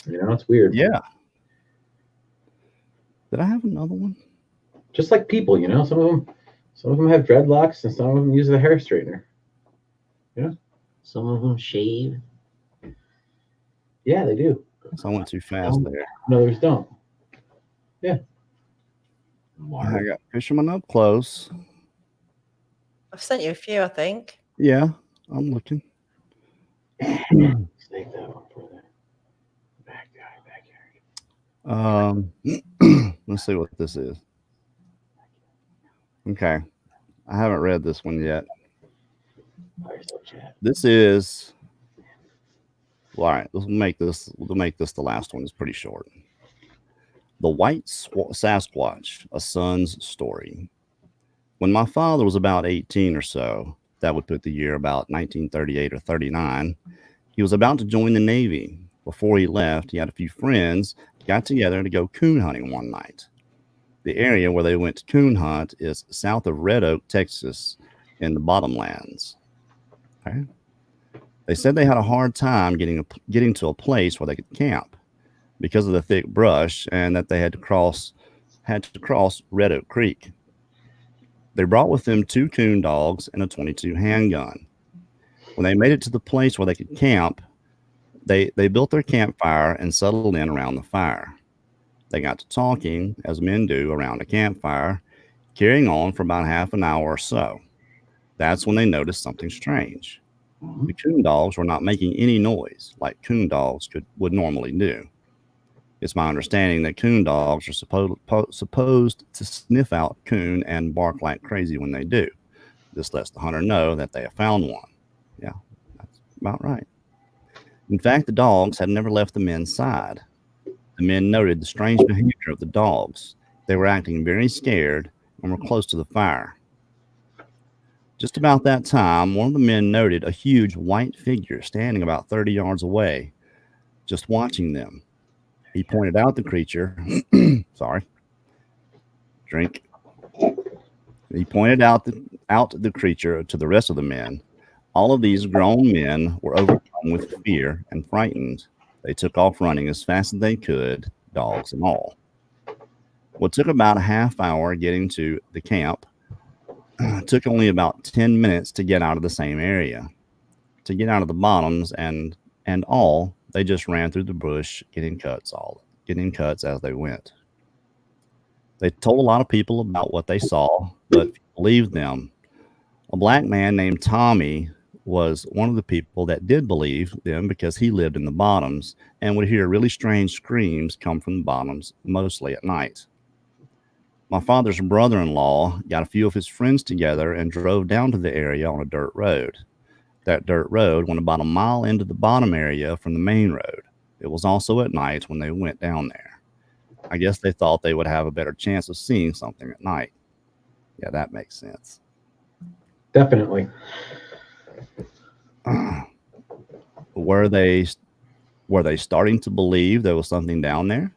Speaker 3: It's weird.
Speaker 2: Yeah. Did I have another one?
Speaker 3: Just like people, some of them have dreadlocks, and some of them use the hair straightener. Yeah.
Speaker 4: Some of them shave.
Speaker 3: Yeah, they do.
Speaker 2: So I went too fast there.
Speaker 3: No, others don't. Yeah.
Speaker 2: I got fisherman up close.
Speaker 1: I've sent you a few, I think.
Speaker 2: Yeah, I'm looking.
Speaker 3: Save that one for that.
Speaker 2: Let's see what this is. Okay, I haven't read this one yet. This is all right. We'll make this the last one. It's pretty short. The White Sasquatch: A Son's Story. When my father was about 18 or so, that would put the year about 1938 or 39, he was about to join the Navy. Before he left, he had a few friends got together to go coon hunting one night. The area where they went to coon hunt is south of Red Oak, Texas, in the Bottomlands. Okay. They said they had a hard time getting to a place where they could camp because of the thick brush, and that they had to cross Red Oak Creek. They brought with them 2 coon dogs and a .22 handgun. When they made it to the place where they could camp, they built their campfire and settled in around the fire. They got to talking, as men do around a campfire, carrying on for about half an hour or so. That's when they noticed something strange. The coon dogs were not making any noise like coon dogs would normally do. It's my understanding that coon dogs are supposed to sniff out coon and bark like crazy when they do. This lets the hunter know that they have found one. Yeah, that's about right. In fact, the dogs had never left the men's side. The men noted the strange behavior of the dogs. They were acting very scared and were close to the fire. Just about that time, one of the men noted a huge white figure standing about 30 yards away, just watching them. He pointed out the creature. Sorry. Drink. He pointed out the creature to the rest of the men. All of these grown men were overcome with fear and frightened. They took off running as fast as they could, dogs and all. What took about a half hour getting to the camp took only about 10 minutes to get out of the same area. To get out of the bottoms and all, they just ran through the bush, getting cuts as they went. They told a lot of people about what they saw, but believed them. A black man named Tommy was one of the people that did believe them because he lived in the bottoms and would hear really strange screams come from the bottoms, mostly at night. My father's brother-in-law got a few of his friends together and drove down to the area on a dirt road. That dirt road went about a mile into the bottom area from the main road. It was also at night when they went down there. I guess they thought they would have a better chance of seeing something at night. Yeah, that makes sense.
Speaker 3: Definitely.
Speaker 2: Were they starting to believe there was something down there?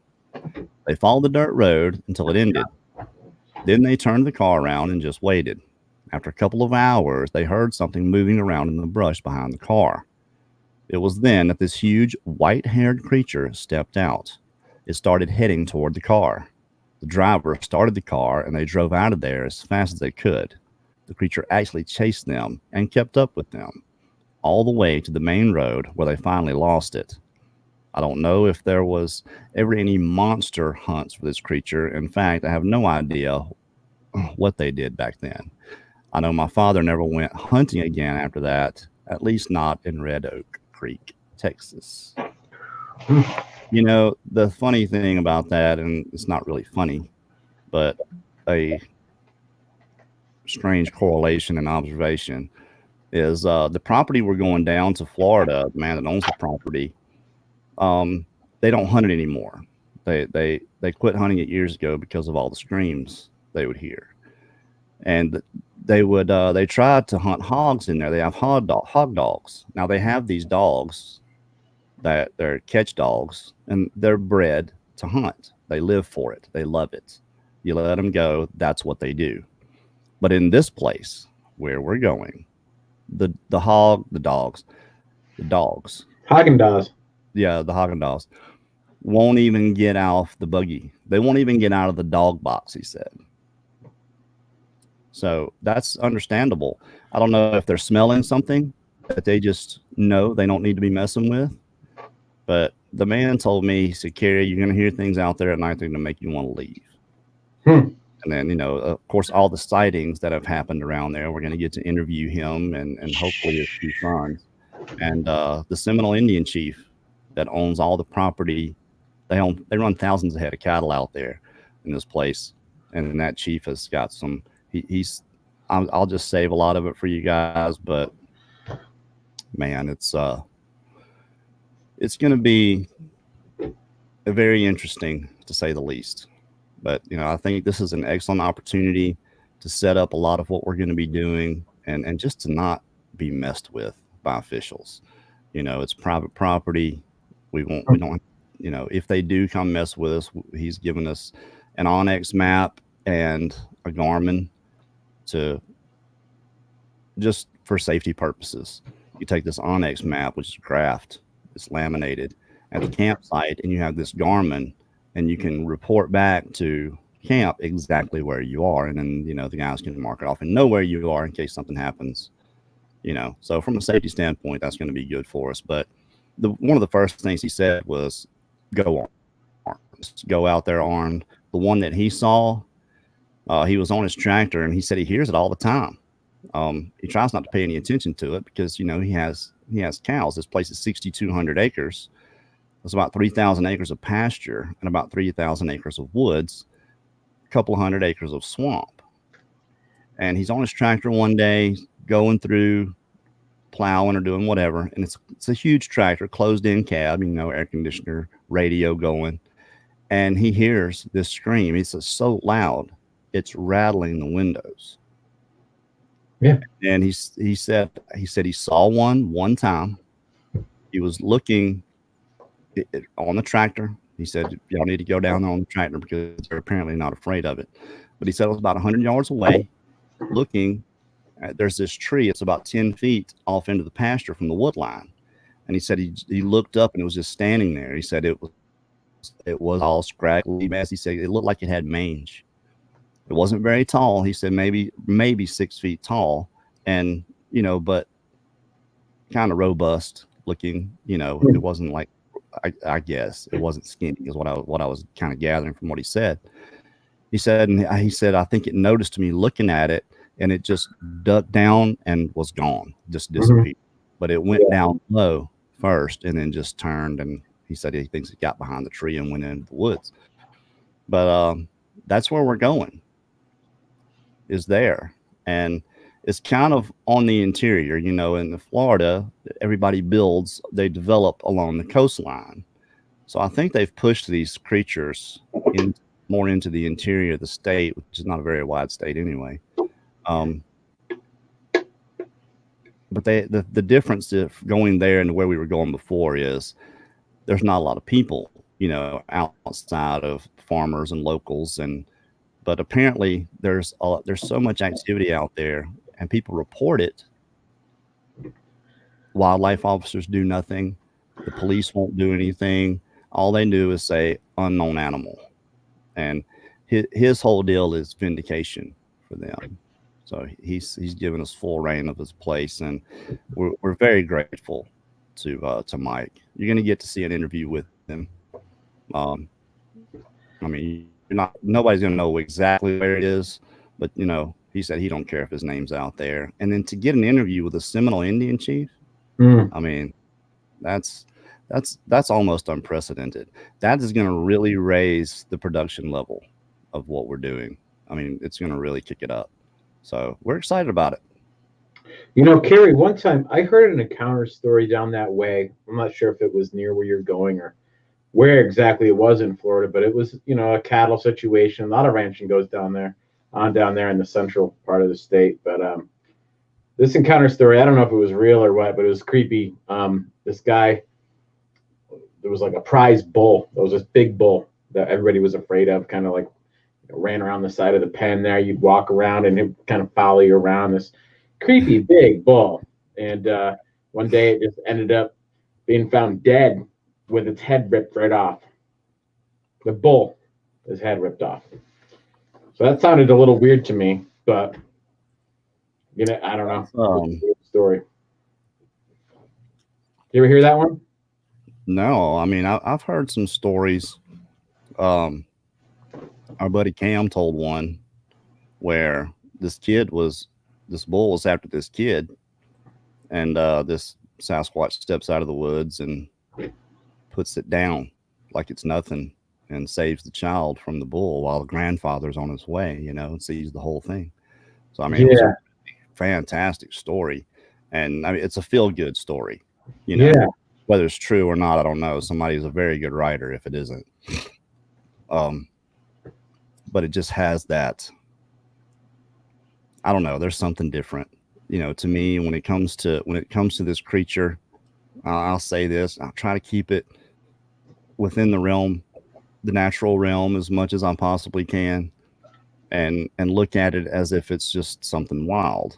Speaker 2: They followed the dirt road until it ended. Then they turned the car around and just waited. After a couple of hours, they heard something moving around in the brush behind the car. It was then that this huge white-haired creature stepped out. It started heading toward the car. The driver started the car and they drove out of there as fast as they could. The creature actually chased them and kept up with them all the way to the main road where they finally lost it. I don't know if there was ever any monster hunts for this creature. In fact, I have no idea what they did back then. I know my father never went hunting again after that, at least not in Red Oak Creek, Texas. You know, the funny thing about that, and it's not really funny, but a strange correlation and observation is the property we're going down to Florida, the man that owns the property, they don't hunt it anymore. They quit hunting it years ago because of all the screams they would hear. And they tried to hunt hogs in there. They have hog dogs. Now they have these dogs that they're catch dogs, and they're bred to hunt. They live for it. They love it. You let them go, that's what they do. But in this place where we're going, the dogs.
Speaker 3: Haagen-Dazs.
Speaker 2: Yeah, the Haagen-Dazs won't even get off the buggy. They won't even get out of the dog box, he said. So that's understandable. I don't know if they're smelling something that they just know they don't need to be messing with. But the man told me, he said, Kerry, you're going to hear things out there at night that are going to make you want to leave. And then, you know, of course, all the sightings that have happened around there, we're going to get to interview him and hopefully his two sons. And the Seminole Indian chief that owns all the property they run thousands of head of cattle out there in this place, and that chief has got some. I'll just save a lot of it for you guys, but man, it's going to be very interesting to say the least. But I think this is an excellent opportunity to set up a lot of what we're going to be doing, and just to not be messed with by officials. It's private property. We don't, if they do come mess with us, he's given us an Onyx map and a Garmin just for safety purposes. You take this Onyx map, which is graphed, it's laminated at the campsite, and you have this Garmin, and you can report back to camp exactly where you are, and then the guys can mark it off and know where you are in case something happens. So from a safety standpoint, that's going to be good for us. But one of the first things he said was go armed, go out there armed. The one that he saw, he was on his tractor, and he said he hears it all the time. He tries not to pay any attention to it because he has cows. This place is 6,200 acres. There's about 3,000 acres of pasture and about 3,000 acres of woods, a couple of hundred acres of swamp. And he's on his tractor one day going through, plowing or doing whatever, and it's a huge tractor, closed in cab, air conditioner, radio going, and he hears this scream. It's so loud, it's rattling the windows.
Speaker 3: Yeah.
Speaker 2: And he said he saw one time. He was looking on the tractor. He said, y'all need to go down on the tractor because they're apparently not afraid of it. But he said it was about 100 yards away, looking at, there's this tree. It's about 10 feet off into the pasture from the wood line. And he said he looked up and it was just standing there. He said it was all scraggly mess. He said it looked like it had mange. It wasn't very tall. He said maybe 6 feet tall, and but kind of robust looking. It wasn't like, I guess it wasn't skinny, is what I was kind of gathering from what he said. He said I think it noticed me looking at it, and it just ducked down and was gone, just disappeared. But it went down low first and then just turned, and he said he thinks it got behind the tree and went into the woods. But that's where we're going, is there. And it's kind of on the interior. In Florida, everybody they develop along the coastline. So I think they've pushed these creatures more into the interior of the state, which is not a very wide state anyway. But the difference of going there and where we were going before is there's not a lot of people, outside of farmers and locals, but apparently there's so much activity out there, and people report it. Wildlife officers do nothing. The police won't do anything. All they do is say unknown animal, and his whole deal is vindication for them. So he's given us full reign of his place, and we're very grateful to Mike. You're going to get to see an interview with him. Nobody's going to know exactly where it is, but he said he don't care if his name's out there. And then to get an interview with a Seminole Indian chief, that's almost unprecedented. That is going to really raise the production level of what we're doing. It's going to really kick it up. So we're excited about it.
Speaker 3: Kerry, one time I heard an encounter story down that way. I'm not sure if it was near where you're going or where exactly it was in Florida, but it was, a cattle situation. A lot of ranching goes down there in the central part of the state. But this encounter story, I don't know if it was real or what, but it was creepy. This guy, there was like a prize bull. There was this big bull that everybody was afraid of, kind of like ran around the side of the pen there. You'd walk around and it kind of follow you around, this creepy big bull. And one day it just ended up being found dead with its head ripped right off. The bull, his head ripped off. So that sounded a little weird to me, but I don't know. Story. You ever hear that one?
Speaker 2: No, I've heard some stories. Our buddy Cam told one where this bull was after this kid, and this Sasquatch steps out of the woods and puts it down like it's nothing and saves the child from the bull while the grandfather's on his way, and sees the whole thing. So, I mean, it was a fantastic story. And I mean, it's a feel-good story, whether it's true or not, I don't know. Somebody's a very good writer if it isn't. But it just has that, I don't know, there's something different, to me when it comes to this creature. I'll say this, I'll try to keep it within the natural realm as much as I possibly can, and look at it as if it's just something wild,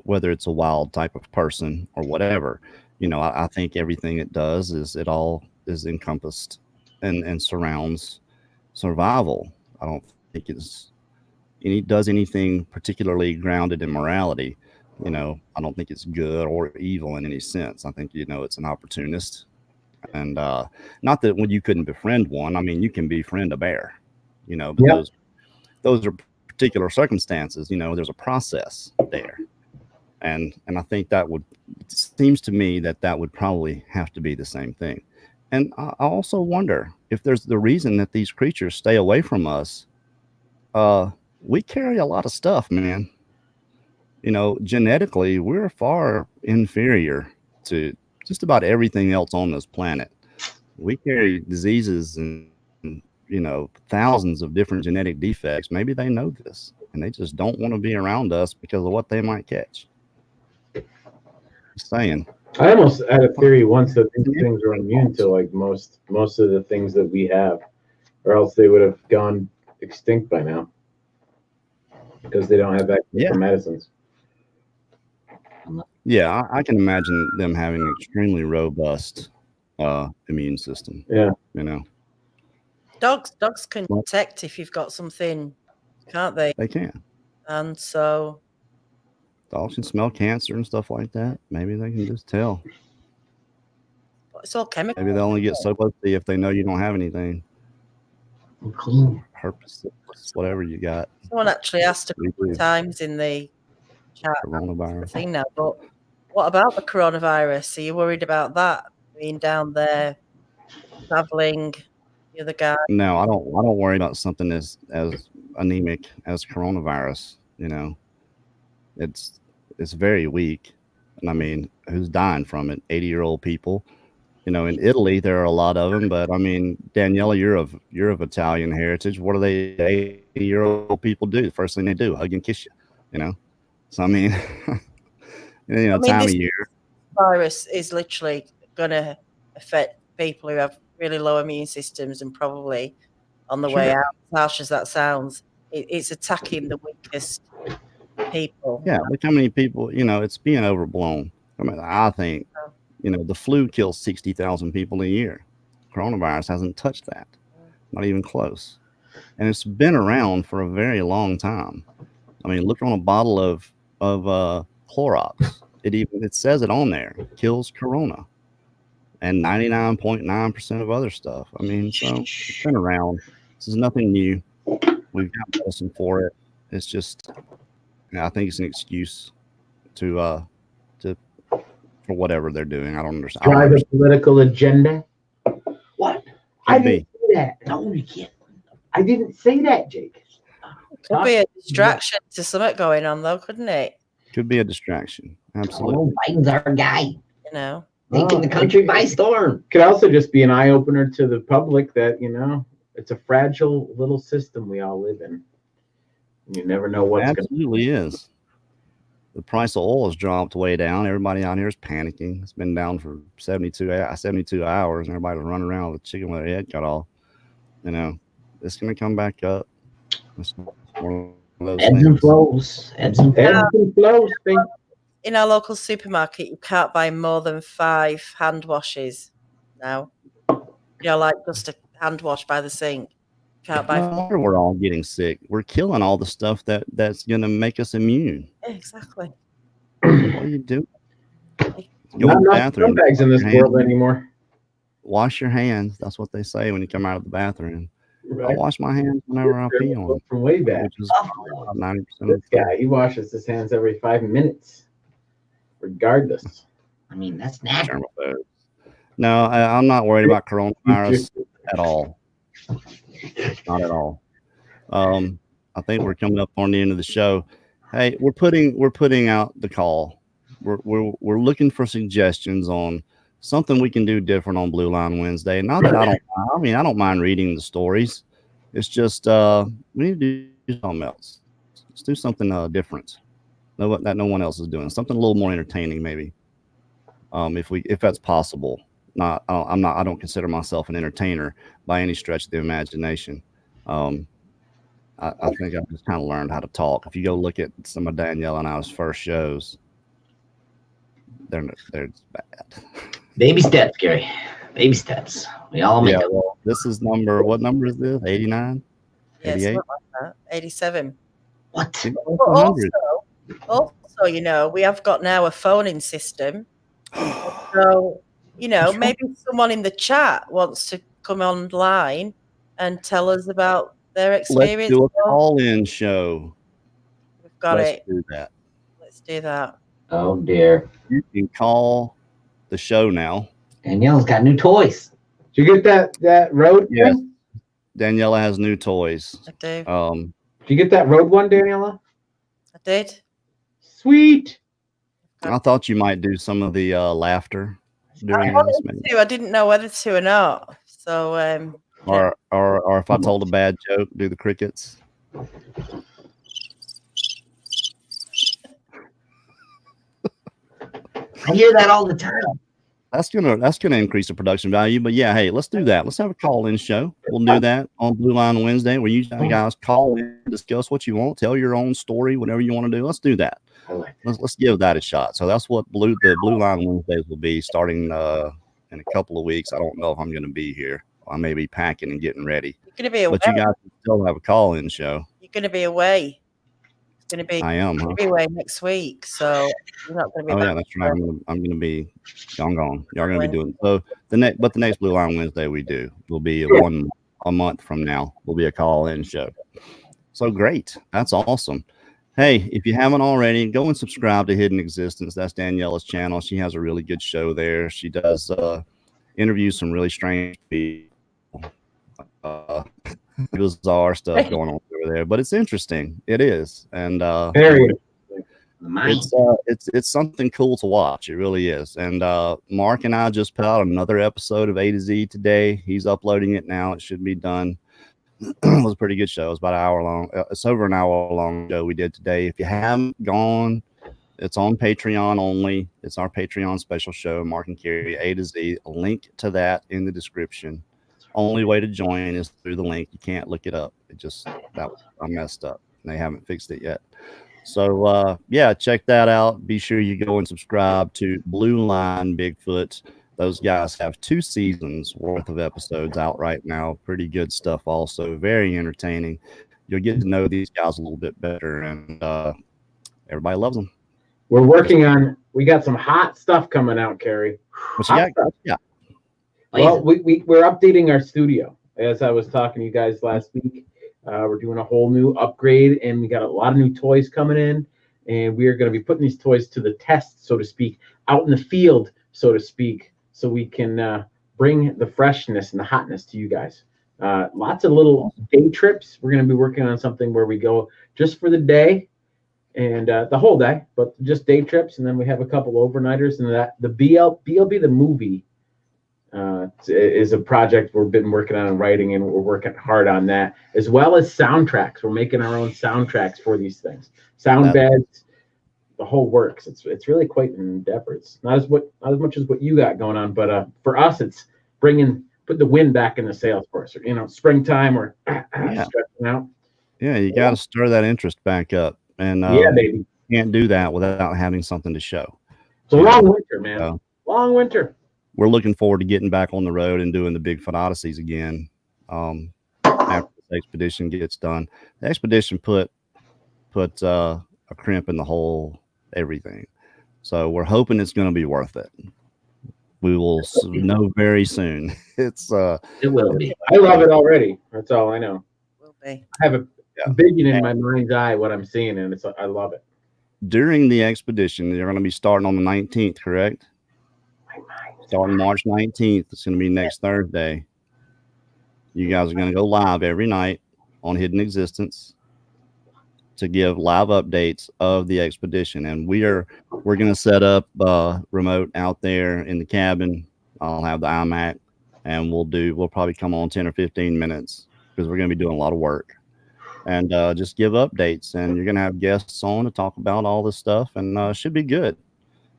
Speaker 2: whether it's a wild type of person or whatever. I think everything it does it all is encompassed and surrounds survival. I don't think it does anything particularly grounded in morality. I don't think it's good or evil in any sense. I think, it's an opportunist. And not that when you couldn't befriend one, I mean, you can befriend a bear, but those are particular circumstances, there's a process there. And I think it seems to me that would probably have to be the same thing. And I also wonder if there's the reason that these creatures stay away from us. We carry a lot of stuff, man. Genetically, we're far inferior to just about everything else on this planet. We carry diseases and thousands of different genetic defects. Maybe they know this and they just don't want to be around us because of what they might catch. Just saying.
Speaker 3: I almost had a theory once that these things are immune to like most of the things that we have, or else they would have gone extinct by now because they don't have access to medicines.
Speaker 2: Yeah, I can imagine them having an extremely robust immune system.
Speaker 3: Yeah.
Speaker 1: Dogs can detect if you've got something, can't they?
Speaker 2: They can.
Speaker 1: And so
Speaker 2: dogs can smell cancer and stuff like that. Maybe they can just tell.
Speaker 1: It's all chemical.
Speaker 2: Maybe they only get so close to you if they know you don't have anything.
Speaker 4: Clean.
Speaker 2: Herpes, whatever you got.
Speaker 1: Someone actually asked a couple of times in the chat
Speaker 2: coronavirus
Speaker 1: thing now, but what about the coronavirus? Are you worried about that being down there, traveling? The other guy?
Speaker 2: No, I don't worry about something as anemic as coronavirus. It's very weak, and I mean, who's dying from it? 80-year-old people. In Italy there are a lot of them, but I mean, Daniela, you're of Italian heritage. What do they 80-year-old people do? The first thing they do, hug and kiss you. So I mean, time of year.
Speaker 1: Virus is literally going to affect people who have really low immune systems, and probably on the way out, as harsh as that sounds, it's attacking the weakest people.
Speaker 2: Yeah, look how many people, it's being overblown. I mean, I think, the flu kills 60,000 people a year. Coronavirus hasn't touched that, not even close. And it's been around for a very long time. I mean, look on a bottle of Clorox. It says it on there, kills corona. And 99.9% of other stuff. I mean, so it's been around. This is nothing new. We've got medicine for it. It's just, I think it's an excuse for whatever they're doing. I don't understand.
Speaker 3: Drive a political agenda. What? I didn't say that.
Speaker 4: No, you can't.
Speaker 3: I didn't say that, Jake.
Speaker 1: Could be a distraction to something going on, though, couldn't it?
Speaker 2: Could be a distraction. Absolutely.
Speaker 4: Biden's our guy. Taking the country by storm.
Speaker 3: Could also just be an eye opener to the public that it's a fragile little system we all live in. You never know what's going to.
Speaker 2: Absolutely is. The price of oil has dropped way down. Everybody out here is panicking. It's been down for 72 hours, and everybody's running around with a chicken with their head cut off. It's going to come back up. It's one of those
Speaker 4: Ebbs and flows. Ebbs and flows.
Speaker 1: In our local supermarket, you can't buy more than 5 hand washes now. Like just a hand wash by the sink. Can't buy.
Speaker 2: No wonder we're all getting sick. We're killing all the stuff that's going to make us immune.
Speaker 1: Exactly.
Speaker 2: What are you doing? Go to the bathroom.
Speaker 3: Scumbags in this world anymore.
Speaker 2: Wash your hands. That's what they say when you come out of the bathroom. Right. I wash my hands whenever I pee on them.
Speaker 3: From way back.
Speaker 2: Which is 90% of
Speaker 3: this guy, he washes his hands every 5 minutes. Regardless.
Speaker 4: I mean, that's natural.
Speaker 2: No, I'm not worried about coronavirus. at all. Not at all. I think we're coming up on the end of the show. Hey, we're putting out the call. We're looking for suggestions on something we can do different on Blueline Wednesday. Not that I don't mind reading the stories. It's just we need to do something else. Let's do something different. That no one else is doing. Something a little more entertaining, maybe. If that's possible. I don't consider myself an entertainer by any stretch of the imagination. I think I've just kind of learned how to talk. If you go look at some of Danielle and I's first shows, they're bad.
Speaker 4: Baby steps, Kerry. Baby steps. We all make them.
Speaker 2: Well, this is what number is this? 89?
Speaker 1: Yeah,
Speaker 2: 88?
Speaker 1: like that. 87.
Speaker 4: What?
Speaker 1: Also, we have got now a phoning system. So, maybe someone in the chat wants to come online and tell us about their experience.
Speaker 2: Let's do a call-in show.
Speaker 1: We've got
Speaker 2: Let's
Speaker 1: it.
Speaker 2: do that.
Speaker 1: Let's do that.
Speaker 4: Oh, dear.
Speaker 2: You can call the show now.
Speaker 4: Danielle's got new toys.
Speaker 3: Did you get that road?
Speaker 2: Yes.
Speaker 3: One?
Speaker 2: Daniela has new toys.
Speaker 1: I do.
Speaker 3: Did you get that road one, Daniela?
Speaker 1: I did.
Speaker 3: Sweet.
Speaker 2: I thought you might do some of the laughter during this.
Speaker 1: I didn't know whether to or not. So,
Speaker 2: or if I told a bad joke, do the crickets.
Speaker 4: I hear that all the time.
Speaker 2: That's gonna increase the production value. But yeah, hey, let's do that. Let's have a call-in show. We'll do that on Blueline Wednesday, where you guys call in, discuss what you want, tell your own story, whatever you want to do. Let's do that. Let's give that a shot. So that's what the Blueline Wednesdays will be starting in a couple of weeks. I don't know if I'm going to be here. I may be packing and getting ready.
Speaker 1: You're going to be away.
Speaker 2: But you guys can still have a call-in show.
Speaker 1: You're going to be away. It's going to be.
Speaker 2: I am. Huh?
Speaker 1: Be away next week, so you're not going to be.
Speaker 2: Oh yeah, that's right. I'm going to be gone. Y'all going to be doing so. The next Blueline Wednesday will be a month from now. Will be a call-in show. So great. That's awesome. Hey, if you haven't already, go and subscribe to Hidden Existence. That's Daniela's channel. She has a really good show there. She does interviews some really strange people. Bizarre stuff going on over there, but it's interesting. It is, and it's something cool to watch. It really is. And Mark and I just put out another episode of A to Z today. He's uploading it now. It should be done. It was a pretty good show. It was about an hour long. It's over an hour long show we did today. If you haven't gone, it's on Patreon only. It's our Patreon special show, Mark and Kerry, A to Z. A link to that in the description. Only way to join is through the link. You can't look it up. I messed up. They haven't fixed it yet. So yeah, check that out. Be sure you go and subscribe to Blueline Bigfoot. Those guys have 2 seasons worth of episodes out right now. Pretty good stuff. Also very entertaining. You'll get to know these guys a little bit better, and everybody loves them.
Speaker 3: We got some hot stuff coming out, Kerry.
Speaker 2: Yeah.
Speaker 3: Well, we're updating our studio. As I was talking to you guys last week, we're doing a whole new upgrade, and we got a lot of new toys coming in, and we are going to be putting these toys to the test, so to speak, out in the field, so to speak, so we can bring the freshness and the hotness to you guys. Lots of little day trips. We're going to be working on something where we go just for the day and the whole day, but just day trips, and then we have a couple overnighters, and the BLB the movie is a project we've been working on and writing, and we're working hard on that, as well as soundtracks. We're making our own soundtracks for these things, sound beds, the whole works. It's really quite an endeavor. It's not as much as what you got going on, but for us, it's put the wind back in the sails for us. Springtime or stretching out.
Speaker 2: Yeah, you got to stir that interest back up, and
Speaker 3: baby,
Speaker 2: you can't do that without having something to show.
Speaker 3: It's a long winter, man. Long winter.
Speaker 2: We're looking forward to getting back on the road and doing the Bigfoot Odysseys again after this expedition gets done. The expedition put a crimp in the whole everything. So we're hoping it's going to be worth it. We will know very soon. It
Speaker 4: will be.
Speaker 3: I love it already. That's all I know.
Speaker 1: Will be.
Speaker 3: I have a vision in my mind's eye what I'm seeing, and I love it.
Speaker 2: During the expedition, they're going to be starting on the 19th, correct? Starting March 19th. It's going to be next Thursday. You guys are going to go live every night on Hidden Existence to give live updates of the expedition. And we're going to set up remote out there in the cabin. I'll have the iMac, and we'll probably come on 10 or 15 minutes because we're going to be doing a lot of work. And just give updates, and you're going to have guests on to talk about all this stuff, and should be good.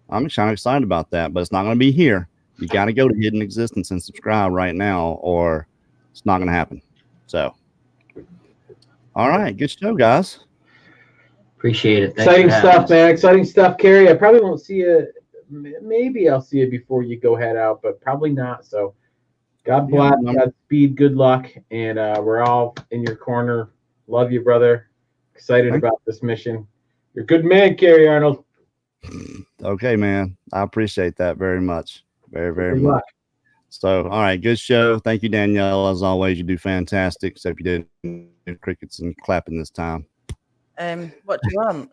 Speaker 2: I'm kind of excited about that, but it's not going to be here. You got to go to Hidden Existence and subscribe right now, or it's not going to happen. So, all right, good show, guys.
Speaker 4: Appreciate it.
Speaker 3: Exciting stuff, man. Exciting stuff, Kerry. I probably won't see you. Maybe I'll see you before you go head out, but probably not. So, God bless, Godspeed, good luck, and we're all in your corner. Love you, brother. Excited about this mission. You're a good man, Kerry Arnold.
Speaker 2: Okay, man. I appreciate that very much. Very, very much. So, all right, good show. Thank you, Danielle. As always, you do fantastic, except you didn't do crickets and clapping this time.
Speaker 1: What do you want?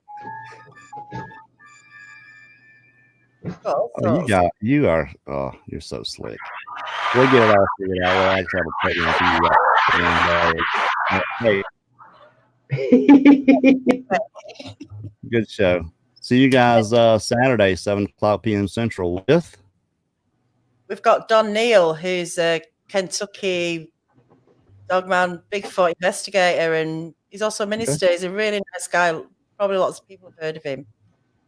Speaker 2: You're so slick. We'll get it all figured out. We'll actually have a good show. See you guys Saturday, 7:00 p.m. Central with.
Speaker 1: We've got Don Neal, who's a Kentucky dogman Bigfoot investigator, and he's also a minister. He's a really nice guy. Probably lots of people have heard of him.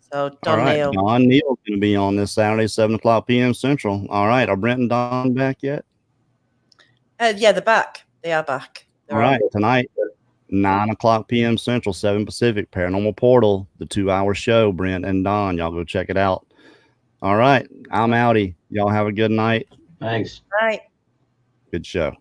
Speaker 1: So Don Neal.
Speaker 2: Don Neal's going to be on this Saturday, 7:00 p.m. Central. All right. Are Brent and Don back yet?
Speaker 1: Yeah, they're back. They are back.
Speaker 2: All right. Tonight, 9:00 p.m. Central, 7 Pacific, Paranormal Portal, the 2-hour show, Brent and Don. Y'all go check it out. All right. I'm outie. Y'all have a good night.
Speaker 4: Thanks.
Speaker 1: All right.
Speaker 2: Good show.